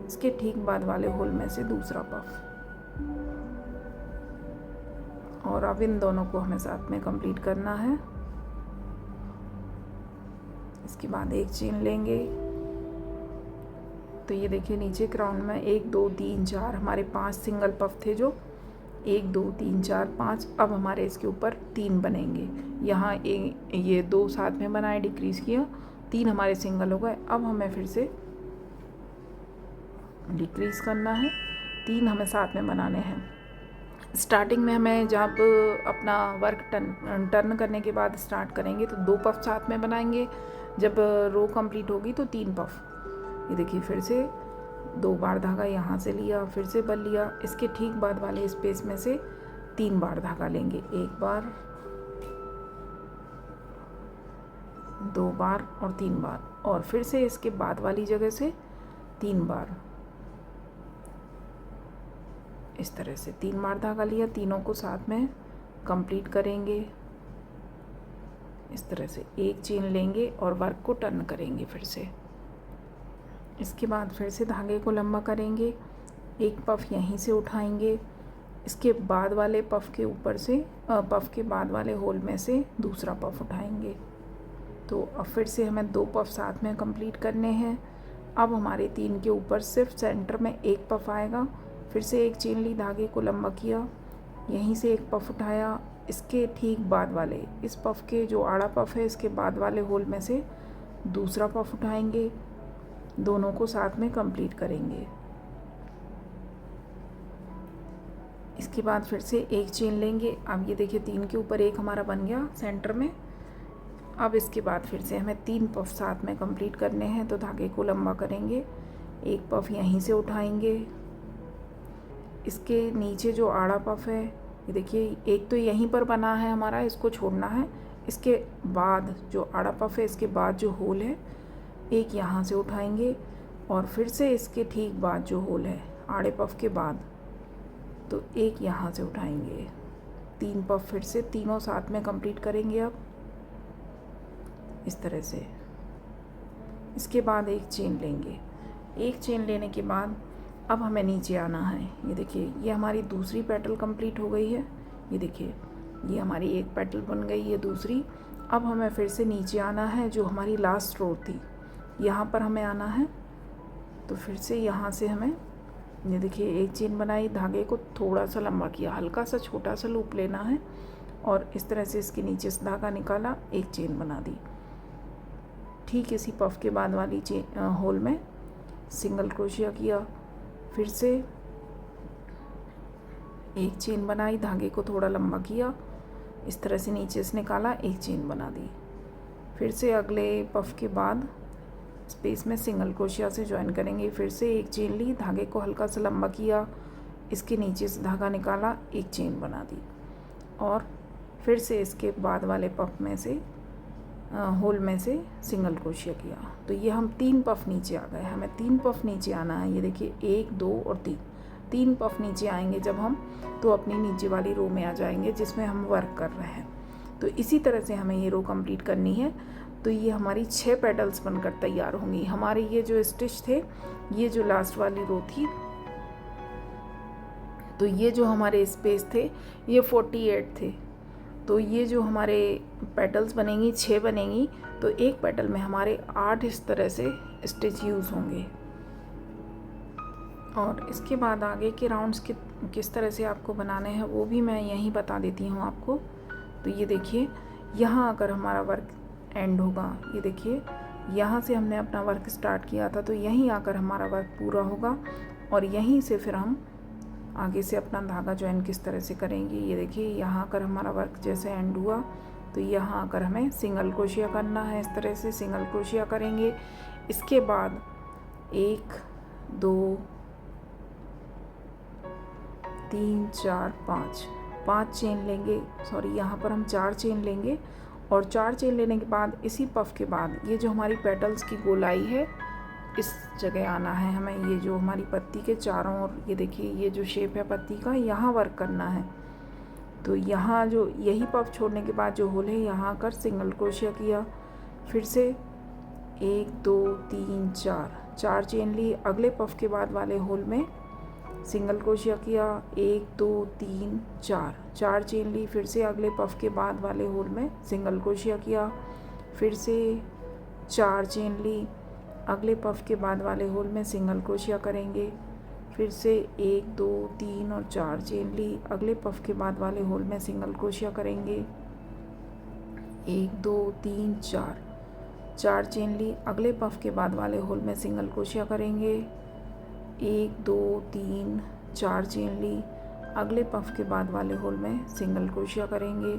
इसके ठीक बाद वाले होल में से दूसरा पफ। और अब इन दोनों को हमें साथ में कंप्लीट करना है। इसके बाद एक चेन लेंगे, तो ये देखिए नीचे क्राउन में 1 2 3 4 हमारे 5 सिंगल पफ थे, जो 1 2 3 4 5। अब हमारे इसके ऊपर 3 बनेंगे। यहाँ ये 2 साथ में बनाए, डिक्रीज़ किया, 3 हमारे सिंगल हो गए। अब हमें फिर से डिक्रीज़ करना है, 3 हमें साथ में बनाने हैं। स्टार्टिंग में हमें जब अपना वर्क टर्न करने के बाद स्टार्ट करेंगे तो 2 पफ साथ में बनाएंगे। जब रो कंप्लीट होगी तो 3 पफ। ये देखिए, फिर से 2 बार धागा यहाँ से लिया, फिर से बल लिया। इसके ठीक बाद वाले स्पेस में से 3 बार धागा लेंगे, 1 बार 2 बार और 3 बार। और फिर से इसके बाद वाली जगह से 3 बार, इस तरह से 3 बार धागा लिया, तीनों को साथ में कंप्लीट करेंगे। इस तरह से एक चेन लेंगे और वर्क को टर्न करेंगे फिर से। इसके बाद फिर से धागे को लंबा करेंगे, एक पफ यहीं से उठाएंगे, इसके बाद वाले पफ के ऊपर से पफ के बाद वाले होल में से दूसरा पफ उठाएंगे। तो अब फिर से हमें 2 पफ साथ में कंप्लीट करने हैं। अब हमारे 3 के ऊपर सिर्फ सेंटर में एक पफ आएगा। फिर से एक चेन ली, धागे को लंबा किया, यहीं से एक पफ उठाया, इसके ठीक बाद वाले, इस पफ के जो आड़ा पफ है इसके बाद वाले होल में से दूसरा पफ उठाएंगे, दोनों को साथ में कंप्लीट करेंगे। इसके बाद फिर से एक चेन लेंगे। अब ये देखिए 3 के ऊपर एक हमारा बन गया सेंटर में। अब इसके बाद फिर से हमें 3 पफ साथ में कंप्लीट करने हैं, तो धागे को लंबा करेंगे, एक पफ यहीं से उठाएंगे, इसके नीचे जो आड़ा पफ है, ये देखिए एक तो यहीं पर बना है हमारा, इसको छोड़ना है। इसके बाद जो आड़ा पफ है इसके बाद जो होल है, एक यहाँ से उठाएंगे, और फिर से इसके ठीक बाद जो होल है आड़े पफ के बाद, तो एक यहाँ से उठाएंगे, 3 पफ फिर से तीनों साथ में कंप्लीट करेंगे अब इस तरह से। इसके बाद एक चेन लेंगे, एक चेन लेने के बाद अब हमें नीचे आना है। ये देखिए ये हमारी दूसरी पेटल कंप्लीट हो गई है। ये देखिए ये हमारी एक पेटल बन गई है दूसरी। अब हमें फिर से नीचे आना है, जो हमारी लास्ट रो थी यहाँ पर हमें आना है। तो फिर से यहाँ से हमें, ये देखिए एक चेन बनाई, धागे को थोड़ा सा लंबा किया, हल्का सा छोटा सा लूप लेना है और इस तरह से इसके नीचे से धागा निकाला, एक चेन बना दी। ठीक इसी पफ के बाद वाली होल में सिंगल क्रोशिया किया, फिर से एक चेन बनाई, धागे को थोड़ा लंबा किया, इस तरह से नीचे से निकाला, एक चेन बना दी। फिर से अगले पफ के बाद स्पेस में सिंगल क्रोशिया से ज्वाइन करेंगे। फिर से एक चेन ली, धागे को हल्का सा लंबा किया, इसके नीचे से धागा निकाला, एक चेन बना दी और फिर से इसके बाद वाले पफ में से होल में से सिंगल क्रोशिया किया। तो ये हम 3 पफ नीचे आ गए। हमें 3 पफ नीचे आना है। ये देखिए 1 2 और 3 पफ नीचे आएंगे जब हम, तो अपनी नीचे वाली रो में आ जाएंगे जिसमें हम वर्क कर रहे हैं। तो इसी तरह से हमें ये रो कंप्लीट करनी है। तो ये हमारी 6 पेटल्स बनकर तैयार होंगी। हमारे ये जो स्टिच थे, ये जो लास्ट वाली रो थी, तो ये जो हमारे स्पेस थे ये 48 थे। तो ये जो हमारे पेटल्स बनेंगी 6 बनेंगी, तो एक पेटल में हमारे 8 इस तरह से स्टिच यूज़ होंगे। और इसके बाद आगे के राउंड्स किस तरह से आपको बनाने हैं वो भी मैं यहीं बता देती हूँ आपको। तो ये देखिए यहाँ आकर हमारा वर्क एंड होगा। ये देखिए यहाँ से हमने अपना वर्क स्टार्ट किया था, तो यहीं आकर हमारा वर्क पूरा होगा और यहीं से फिर हम आगे से अपना धागा ज्वाइन किस तरह से करेंगे। ये देखिए यहाँ आकर हमारा वर्क जैसे एंड हुआ, तो यहाँ आकर हमें सिंगल क्रोशिया करना है। इस तरह से सिंगल क्रोशिया करेंगे। इसके बाद 1 2 3 4 5 चेन लेंगे। सॉरी, यहाँ पर हम 4 चेन लेंगे और 4 चेन लेने के बाद इसी पफ के बाद ये जो हमारी पेटल्स की गोलाई है, इस जगह आना है हमें। ये जो हमारी पत्ती के चारों ओर, ये देखिए ये जो शेप है पत्ती का, यहाँ वर्क करना है। तो यहाँ जो यही पफ छोड़ने के बाद जो होल है, यहाँ कर सिंगल क्रोशिया किया। फिर से 1 2 3 4 चेन ली। अगले पफ के बाद वाले होल में सिंगल क्रोशिया किया। 1 2 3 4 चेन ली। फिर से अगले पफ के बाद वाले होल में सिंगल क्रोशिया किया। फिर से 4 चेन ली। अगले पफ के बाद वाले होल में सिंगल क्रोशिया करेंगे। फिर से 1 2 3 और 4 चेन ली। अगले पफ के बाद वाले होल में सिंगल क्रोशिया करेंगे। 1 2 3 4 चेन ली। अगले पफ के बाद वाले होल में सिंगल क्रोशिया करेंगे। 1 2 3 4 चेन ली। अगले पफ के बाद वाले होल में सिंगल क्रोशिया करेंगे।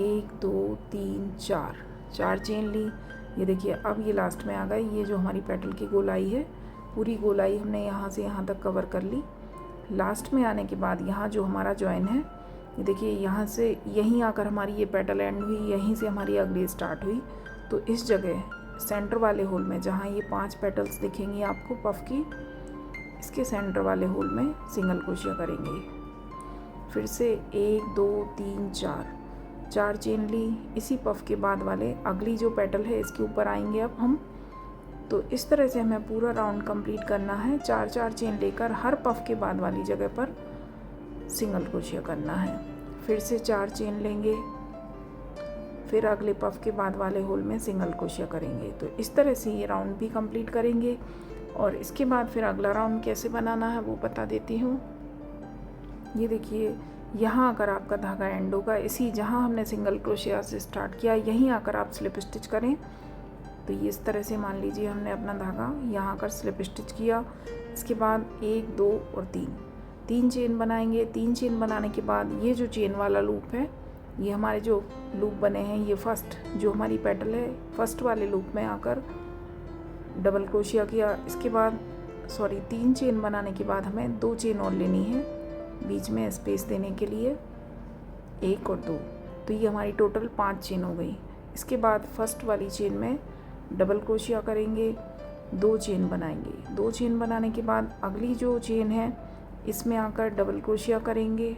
1 2 3 4 चेन ली। ये देखिए अब ये लास्ट में आ गए। ये जो हमारी पेटल की गोलाई है, पूरी गोलाई हमने यहाँ से यहाँ तक कवर कर ली। लास्ट में आने के बाद यहाँ जो हमारा जॉइन है, ये देखिए यहाँ से यहीं आकर हमारी ये पेटल एंड हुई, यहीं से हमारी अगली स्टार्ट हुई। तो इस जगह सेंटर वाले होल में, जहाँ ये 5 पेटल्स दिखेंगी आपको पफ की, इसके सेंटर वाले होल में सिंगल क्रोशिया करेंगे। फिर से 1 2 3 4 चेन ली। इसी पफ के बाद वाले अगली जो पेटल है इसके ऊपर आएंगे अब हम। तो इस तरह से हमें पूरा राउंड कंप्लीट करना है। 4 चेन लेकर हर पफ के बाद वाली जगह पर सिंगल क्रोशिया करना है। फिर से 4 चेन लेंगे, फिर अगले पफ के बाद वाले होल में सिंगल क्रोशिया करेंगे। तो इस तरह से ये राउंड भी कंप्लीट करेंगे। और इसके बाद फिर अगला राउंड कैसे बनाना है वो बता देती हूँ। ये देखिए यहाँ आकर आपका धागा एंड होगा। इसी जहाँ हमने सिंगल क्रोशिया से स्टार्ट किया, यहीं आकर आप स्लिप स्टिच करें। तो ये इस तरह से मान लीजिए हमने अपना धागा यहाँ आकर स्लिप स्टिच किया। इसके बाद 1 2 और 3 चेन बनाएंगे। 3 चेन बनाने के बाद ये जो चेन वाला लूप है, ये हमारे जो लूप बने हैं, ये फर्स्ट जो हमारी पेटल है, फर्स्ट वाले लूप में आकर डबल क्रोशिया किया। इसके बाद 3 चेन बनाने के बाद हमें 2 चेन और लेनी है बीच में स्पेस देने के लिए, 1 और 2। तो ये हमारी टोटल 5 चेन हो गई। इसके बाद फर्स्ट वाली चेन में डबल क्रोशिया करेंगे। 2 चेन बनाएंगे। 2 चेन बनाने के बाद अगली जो चेन है इसमें आकर डबल क्रोशिया करेंगे,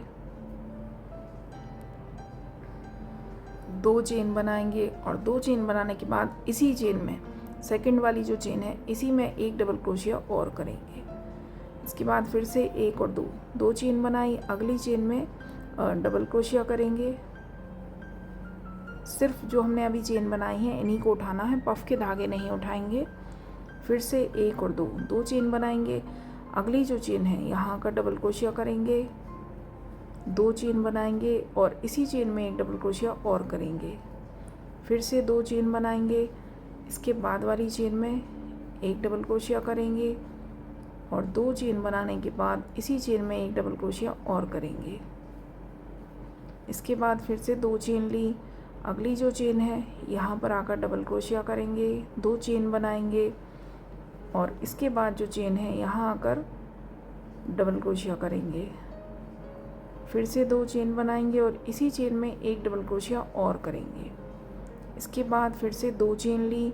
2 चेन बनाएंगे और 2 चेन बनाने के बाद इसी चेन में सेकंड वाली जो चेन है इसी में एक डबल क्रोशिया और करेंगे। इसके बाद फिर से 1 और 2 चेन बनाई, अगली चेन में डबल क्रोशिया करेंगे। सिर्फ जो हमने अभी चेन बनाई है इन्हीं को उठाना है, पफ के धागे नहीं उठाएंगे। फिर से 1 और 2 चेन बनाएंगे, अगली जो चेन है यहाँ का डबल क्रोशिया करेंगे, 2 चेन बनाएंगे और इसी चेन में एक डबल क्रोशिया और करेंगे। फिर से 2 चेन बनाएंगे, इसके बाद वाली चेन में एक डबल क्रोशिया करेंगे और 2 चेन बनाने के बाद इसी चेन में एक डबल क्रोशिया और करेंगे। इसके बाद फिर से 2 चेन ली, अगली जो चेन है यहाँ पर आकर डबल क्रोशिया करेंगे, 2 चेन बनाएंगे और इसके बाद जो चेन है यहाँ आकर डबल क्रोशिया करेंगे। फिर से 2 चेन बनाएंगे और इसी चेन में एक डबल क्रोशिया और करेंगे। इसके बाद फिर से 2 चेन ली,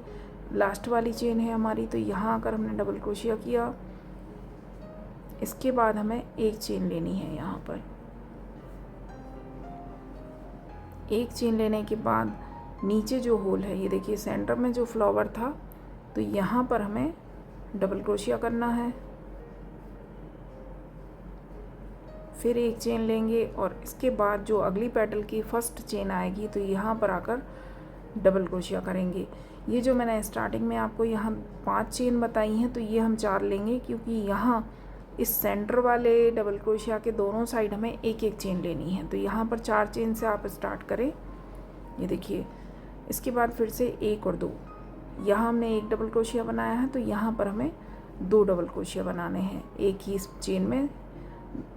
लास्ट वाली चेन है हमारी, तो यहाँ आकर हमने डबल क्रोशिया किया। इसके बाद हमें एक चेन लेनी है, यहाँ पर एक चेन लेने के बाद नीचे जो होल है ये देखिए सेंटर में जो फ्लावर था, तो यहाँ पर हमें डबल क्रोशिया करना है। फिर एक चेन लेंगे और इसके बाद जो अगली पेटल की फर्स्ट चेन आएगी तो यहाँ पर आकर डबल क्रोशिया करेंगे। ये जो मैंने स्टार्टिंग में आपको यहाँ 5 चेन बताई हैं तो ये हम 4 लेंगे, क्योंकि यहाँ इस सेंटर वाले डबल क्रोशिया के दोनों साइड हमें एक एक चेन लेनी है। तो यहाँ पर 4 चेन से आप स्टार्ट करें, ये देखिए। इसके बाद फिर से 1 और 2, यहाँ हमने एक डबल क्रोशिया बनाया है तो यहाँ पर हमें 2 डबल क्रोशिया बनाने हैं। एक ही चेन में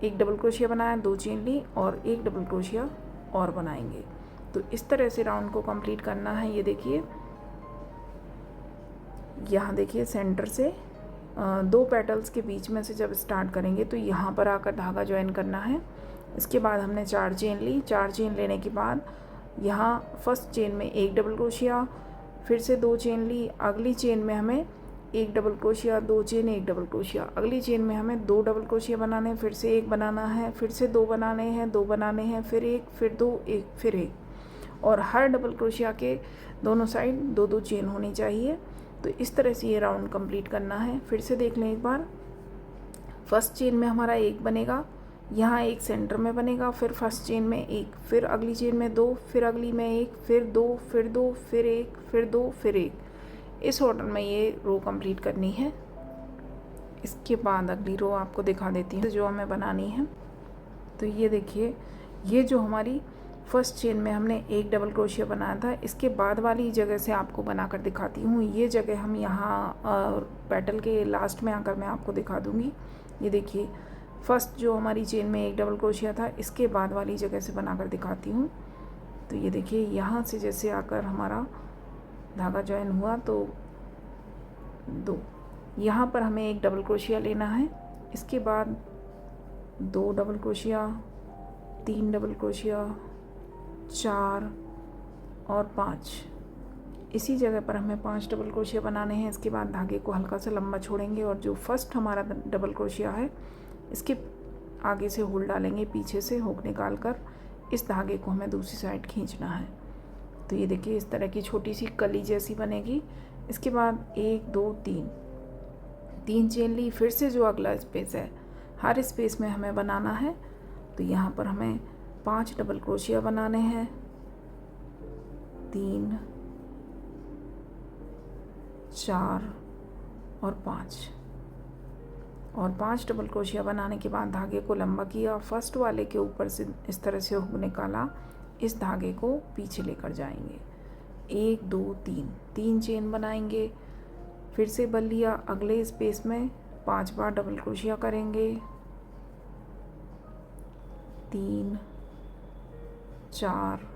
एक डबल क्रोशिया बनाया, 2 चेन ली और एक डबल क्रोशिया और बनाएंगे। तो इस तरह से राउंड को कंप्लीट करना है। ये देखिए, यहाँ देखिए सेंटर से 2 पेटल्स के बीच में से जब स्टार्ट करेंगे तो यहाँ पर आकर धागा ज्वाइन करना है। इसके बाद हमने 4 चेन ली, 4 चेन लेने के बाद यहाँ फर्स्ट चेन में एक डबल क्रोशिया, फिर से 2 चेन ली, अगली चेन में हमें एक डबल क्रोशिया, 2 चेन, एक डबल क्रोशिया, अगली चेन में हमें 2 डबल क्रोशिया बनाने, फिर से एक बनाना है, फिर से 2 बनाने हैं, 2 बनाने हैं, फिर एक, फिर 2, एक, फिर एक, और हर डबल क्रोशिया के दोनों साइड 2-2 चेन होनी चाहिए। तो इस तरह से ये राउंड कंप्लीट करना है। फिर से देख लें एक बार, फर्स्ट चेन में हमारा एक बनेगा, यहाँ एक सेंटर में बनेगा, फिर फर्स्ट चेन में एक, फिर अगली चेन में 2, फिर अगली में एक, फिर 2, फिर 2, फिर एक, फिर 2, फिर एक। इस ऑर्डर में ये रो कंप्लीट करनी है। इसके बाद अगली रो आपको दिखा देती हूँ जो हमें बनानी है। तो ये देखिए, ये जो हमारी फर्स्ट चेन में हमने एक डबल क्रोशिया बनाया था, इसके बाद वाली जगह से आपको बनाकर दिखाती हूँ। ये जगह हम यहाँ पेटल के लास्ट में आकर मैं आपको दिखा दूँगी। ये देखिए, फर्स्ट जो हमारी चेन में एक डबल क्रोशिया था, इसके बाद वाली जगह से बनाकर दिखाती हूँ। तो ये देखिए, यहाँ से जैसे आकर हमारा धागा ज्वाइन हुआ तो 2, यहाँ पर हमें एक डबल क्रोशिया लेना है। इसके बाद 2 डबल क्रोशिया, 3 डबल क्रोशिया, 4 और 5। इसी जगह पर हमें 5 डबल क्रोशिया बनाने हैं। इसके बाद धागे को हल्का सा लंबा छोड़ेंगे और जो फर्स्ट हमारा डबल क्रोशिया है इसके आगे से होल डालेंगे, पीछे से हुक निकाल कर इस धागे को हमें दूसरी साइड खींचना है। तो ये देखिए, इस तरह की छोटी सी कली जैसी बनेगी। इसके बाद 1, 2, 3 चेन ली, फिर से जो अगला स्पेस है हर स्पेस में हमें बनाना है। तो यहाँ पर हमें 5 डबल क्रोशिया बनाने हैं, 3, 4 और 5। और 5 डबल क्रोशिया बनाने के बाद धागे को लंबा किया, फर्स्ट वाले के ऊपर से इस तरह से हुक निकाला, इस धागे को पीछे लेकर जाएंगे। 1, 2, 3 चेन बनाएंगे, फिर से बल लिया, अगले स्पेस में 5 बार डबल क्रोशिया करेंगे, 3, 4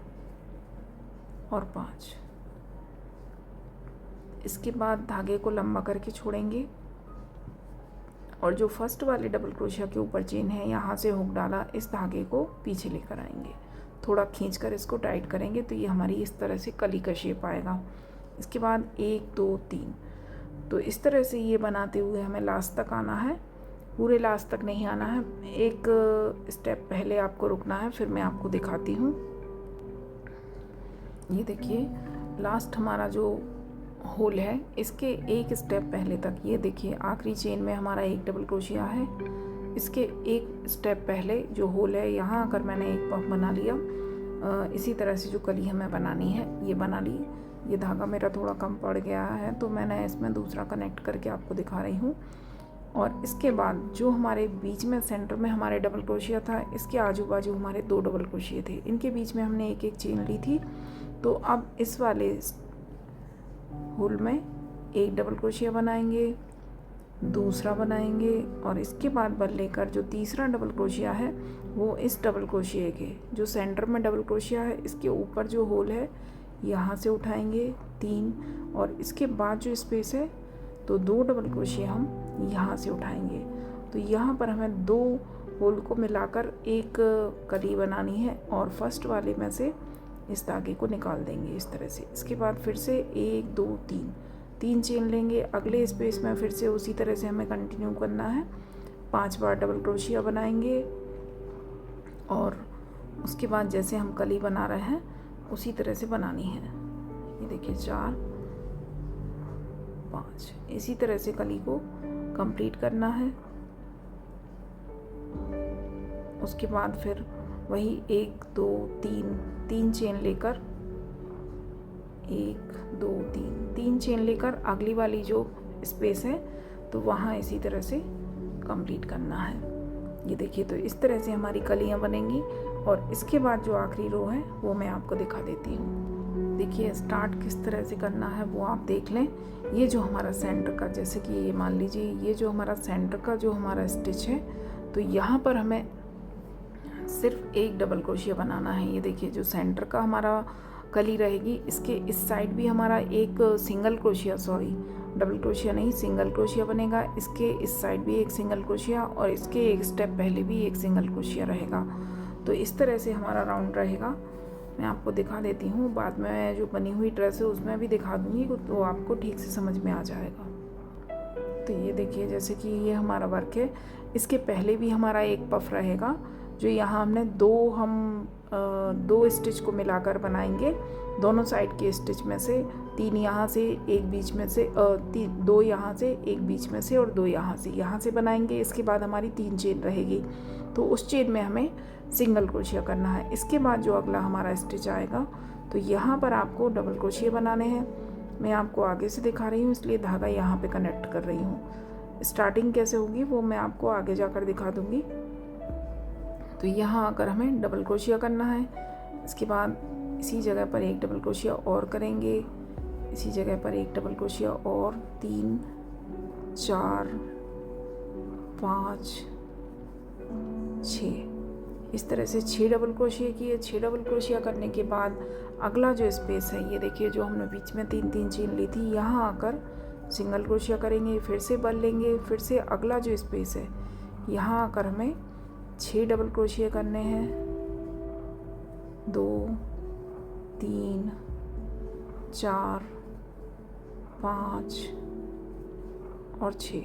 और 5। इसके बाद धागे को लंबा करके छोड़ेंगे और जो फर्स्ट वाले डबल क्रोशिया के ऊपर चेन है यहाँ से हुक डाला, इस धागे को पीछे लेकर आएंगे, थोड़ा खींचकर इसको टाइट करेंगे तो ये हमारी इस तरह से कली का शेप आएगा। इसके बाद 1, 2, तो इस तरह से ये बनाते हुए हमें लास्ट तक आना है, पूरे लास्ट तक नहीं आना है, एक स्टेप पहले आपको रुकना है, फिर मैं आपको दिखाती हूँ। ये देखिए लास्ट हमारा जो होल है इसके एक स्टेप पहले तक, ये देखिए आखिरी चेन में हमारा एक डबल क्रोशिया है, इसके एक स्टेप पहले जो होल है यहाँ आकर मैंने एक पफ बना लिया। इसी तरह से जो कली हमें बनानी है ये बना ली। ये धागा मेरा थोड़ा कम पड़ गया है तो मैंने इसमें दूसरा कनेक्ट करके आपको दिखा रही हूँ। और इसके बाद जो हमारे बीच में सेंटर में हमारे डबल क्रोशिया था, इसके आजू बाजू हमारे 2 डबल क्रोशिया थे, इनके बीच में हमने एक एक चेन ली थी। तो अब इस वाले होल में एक डबल क्रोशिया बनाएंगे, दूसरा बनाएंगे और इसके बाद बल लेकर जो तीसरा डबल क्रोशिया है वो इस डबल क्रोशिया के जो सेंटर में डबल क्रोशिया है इसके ऊपर जो होल है यहाँ से उठाएंगे 3, और इसके बाद जो स्पेस है तो 2 डबल क्रोशिया हम यहाँ से उठाएंगे। तो यहाँ पर हमें 2 होल को मिलाकर एक कली बनानी है और फर्स्ट वाले में से इस धागे को निकाल देंगे इस तरह से। इसके बाद फिर से 1 2 3 चेन लेंगे, अगले स्पेस में फिर से उसी तरह से हमें कंटिन्यू करना है, 5 बार डबल क्रोशिया बनाएंगे और उसके बाद जैसे हम कली बना रहे हैं उसी तरह से बनानी है। ये देखिए 4 5 इसी तरह से कली को कंप्लीट करना है। उसके बाद फिर वही 1 2 3 चेन लेकर 1 2 3 चेन लेकर अगली वाली जो स्पेस है तो वहाँ इसी तरह से कंप्लीट करना है। ये देखिए तो इस तरह से हमारी कलियाँ बनेंगी और इसके बाद जो आखिरी रो है वो मैं आपको दिखा देती हूँ। देखिए स्टार्ट किस तरह से करना है वो आप देख लें। ये जो हमारा सेंटर का, जैसे कि ये मान लीजिए ये जो हमारा सेंटर का जो हमारा स्टिच है तो यहाँ पर हमें सिर्फ एक डबल क्रोशिया बनाना है। ये देखिए जो सेंटर का हमारा कली रहेगी इसके इस साइड भी हमारा एक single crochet, sorry double crochet नहीं सिंगल क्रोशिया बनेगा, इसके इस साइड भी एक सिंगल क्रोशिया और इसके एक स्टेप पहले भी एक सिंगल क्रोशिया रहेगा। तो इस तरह से हमारा राउंड रहेगा। मैं आपको दिखा देती हूँ, बाद में जो बनी हुई ड्रेस है उसमें भी दिखा दूँगी तो आपको ठीक से समझ में आ जाएगा। तो ये देखिए जैसे कि ये हमारा वर्क है, इसके पहले भी हमारा एक पफ रहेगा जो यहाँ हमने दो स्टिच को मिलाकर बनाएंगे। दोनों साइड के स्टिच में से 3 यहाँ से, एक बीच में से 2 यहाँ से, एक बीच में से और 2 यहाँ से बनाएंगे। इसके बाद हमारी 3 चेन रहेगी तो उस चेन में हमें सिंगल क्रोशिया करना है। इसके बाद जो अगला हमारा स्टिच आएगा तो यहाँ पर आपको डबल क्रोशिया बनाने हैं। मैं आपको आगे से दिखा रही हूँ इसलिए धागा यहाँ पे कनेक्ट कर रही हूँ। स्टार्टिंग कैसे होगी वो मैं आपको आगे जाकर दिखा दूँगी। तो यहाँ आकर हमें डबल क्रोशिया करना है। इसके बाद इसी जगह पर एक डबल क्रोशिया और करेंगे, इसी जगह पर एक डबल क्रोशिया और 3 4 5 6 इस तरह से 6 डबल क्रोशिया किए। 6 डबल क्रोशिया करने के बाद अगला जो स्पेस है ये देखिए जो हमने बीच में 3 चेन ली थी यहाँ आकर सिंगल क्रोशिया करेंगे, फिर से बल लेंगे, फिर से अगला जो स्पेस है यहाँ आकर हमें 6 डबल क्रोशिया करने हैं, 2 3 4 5 और 6।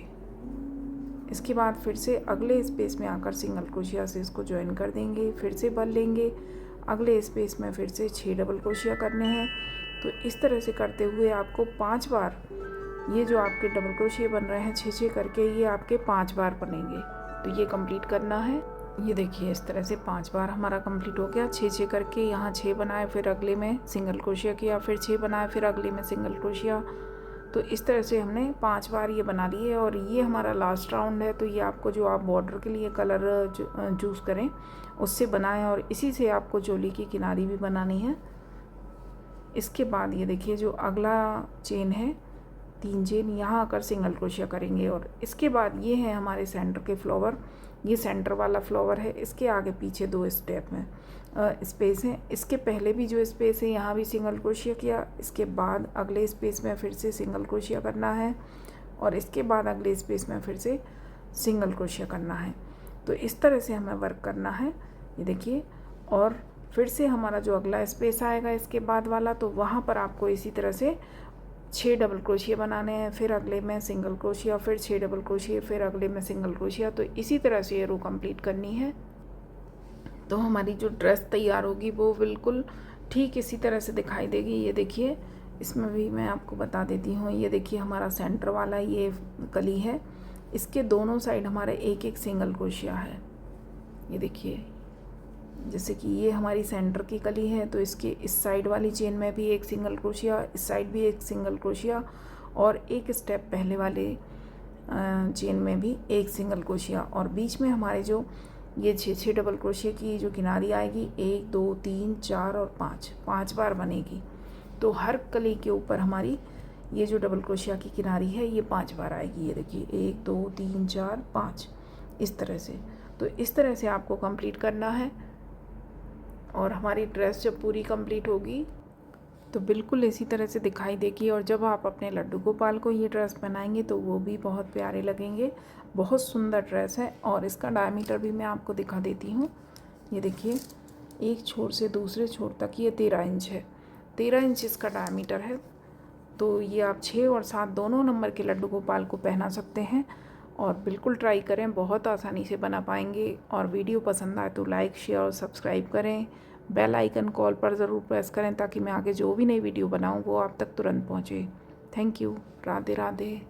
इसके बाद फिर से अगले स्पेस में आकर सिंगल क्रोशिया से इसको ज्वाइन कर देंगे, फिर से बल लेंगे, अगले स्पेस में फिर से 6 डबल क्रोशिया करने हैं। तो इस तरह से करते हुए आपको 5 बार ये जो आपके डबल क्रोशिया बन रहे हैं 6 करके, ये आपके 5 बार बनेंगे। तो ये कंप्लीट करना है। ये देखिए इस तरह से 5 बार हमारा कंप्लीट हो गया। 6 करके यहाँ 6 बनाए, फिर अगले में सिंगल क्रोशिया किया, फिर 6 बनाए, फिर अगले में सिंगल क्रोशिया। तो इस तरह से हमने 5 बार ये बना लिए और ये हमारा लास्ट राउंड है। तो ये आपको जो आप बॉर्डर के लिए कलर चूज़ करें उससे बनाएं और इसी से आपको चोली की किनारी भी बनानी है। इसके बाद ये देखिए जो अगला चेन है 3 चेन यहाँ आकर सिंगल क्रोशिया करेंगे और इसके बाद ये है हमारे सेंटर के फ्लावर। ये सेंटर वाला फ्लावर है, इसके आगे पीछे 2 स्टेप में स्पेस है। इसके पहले भी जो स्पेस है यहाँ भी सिंगल क्रोशिया किया, इसके बाद अगले स्पेस में फिर से सिंगल क्रोशिया करना है और इसके बाद अगले स्पेस में फिर से सिंगल क्रोशिया करना है। तो इस तरह से हमें वर्क करना है। ये देखिए और फिर से हमारा जो अगला स्पेस आएगा इसके बाद वाला, तो वहाँ पर आपको इसी तरह से 6 डबल क्रोशिया बनाने हैं, फिर अगले में सिंगल क्रोशिया, फिर 6 डबल क्रोशिया, फिर अगले में सिंगल क्रोशिया। तो इसी तरह से ये रो कंप्लीट करनी है। तो हमारी जो ड्रेस तैयार होगी वो बिल्कुल ठीक इसी तरह से दिखाई देगी। ये देखिए, इसमें भी मैं आपको बता देती हूँ। ये देखिए हमारा सेंटर वाला ये कली है, इसके दोनों साइड हमारे एक एक सिंगल क्रोशिया है। ये देखिए, जैसे कि ये हमारी सेंटर की कली है तो इसके इस साइड वाली चेन में भी एक सिंगल क्रोशिया, इस साइड भी एक सिंगल क्रोशिया, और एक स्टेप पहले वाले चेन में भी एक सिंगल क्रोशिया, और बीच में हमारे जो ये 6 डबल क्रोशिया की जो किनारी आएगी, 1 2 3 4 और 5 बार बनेगी। तो हर कली के ऊपर हमारी ये जो डबल क्रोशिया की किनारी है ये 5 बार आएगी। ये देखिए 1 2 3 4 5 इस तरह से। तो इस तरह से आपको कंप्लीट करना है, और हमारी ड्रेस जब पूरी कंप्लीट होगी तो बिल्कुल इसी तरह से दिखाई देगी। और जब आप अपने लड्डू गोपाल को ये ड्रेस पहनाएंगे तो वो भी बहुत प्यारे लगेंगे। बहुत सुंदर ड्रेस है, और इसका डायमीटर भी मैं आपको दिखा देती हूँ। ये देखिए, एक छोर से दूसरे छोर तक ये 13 इंच है। 13 इंच इसका डायमीटर है। तो ये आप 6 और 7 दोनों नंबर के लड्डू गोपाल को पहना सकते हैं, और बिल्कुल ट्राई करें, बहुत आसानी से बना पाएंगे। और वीडियो पसंद आए तो लाइक शेयर और सब्सक्राइब करें। बेल आइकन कॉल पर ज़रूर प्रेस करें ताकि मैं आगे जो भी नई वीडियो बनाऊं वो आप तक तुरंत पहुंचे। Thank you. राधे राधे।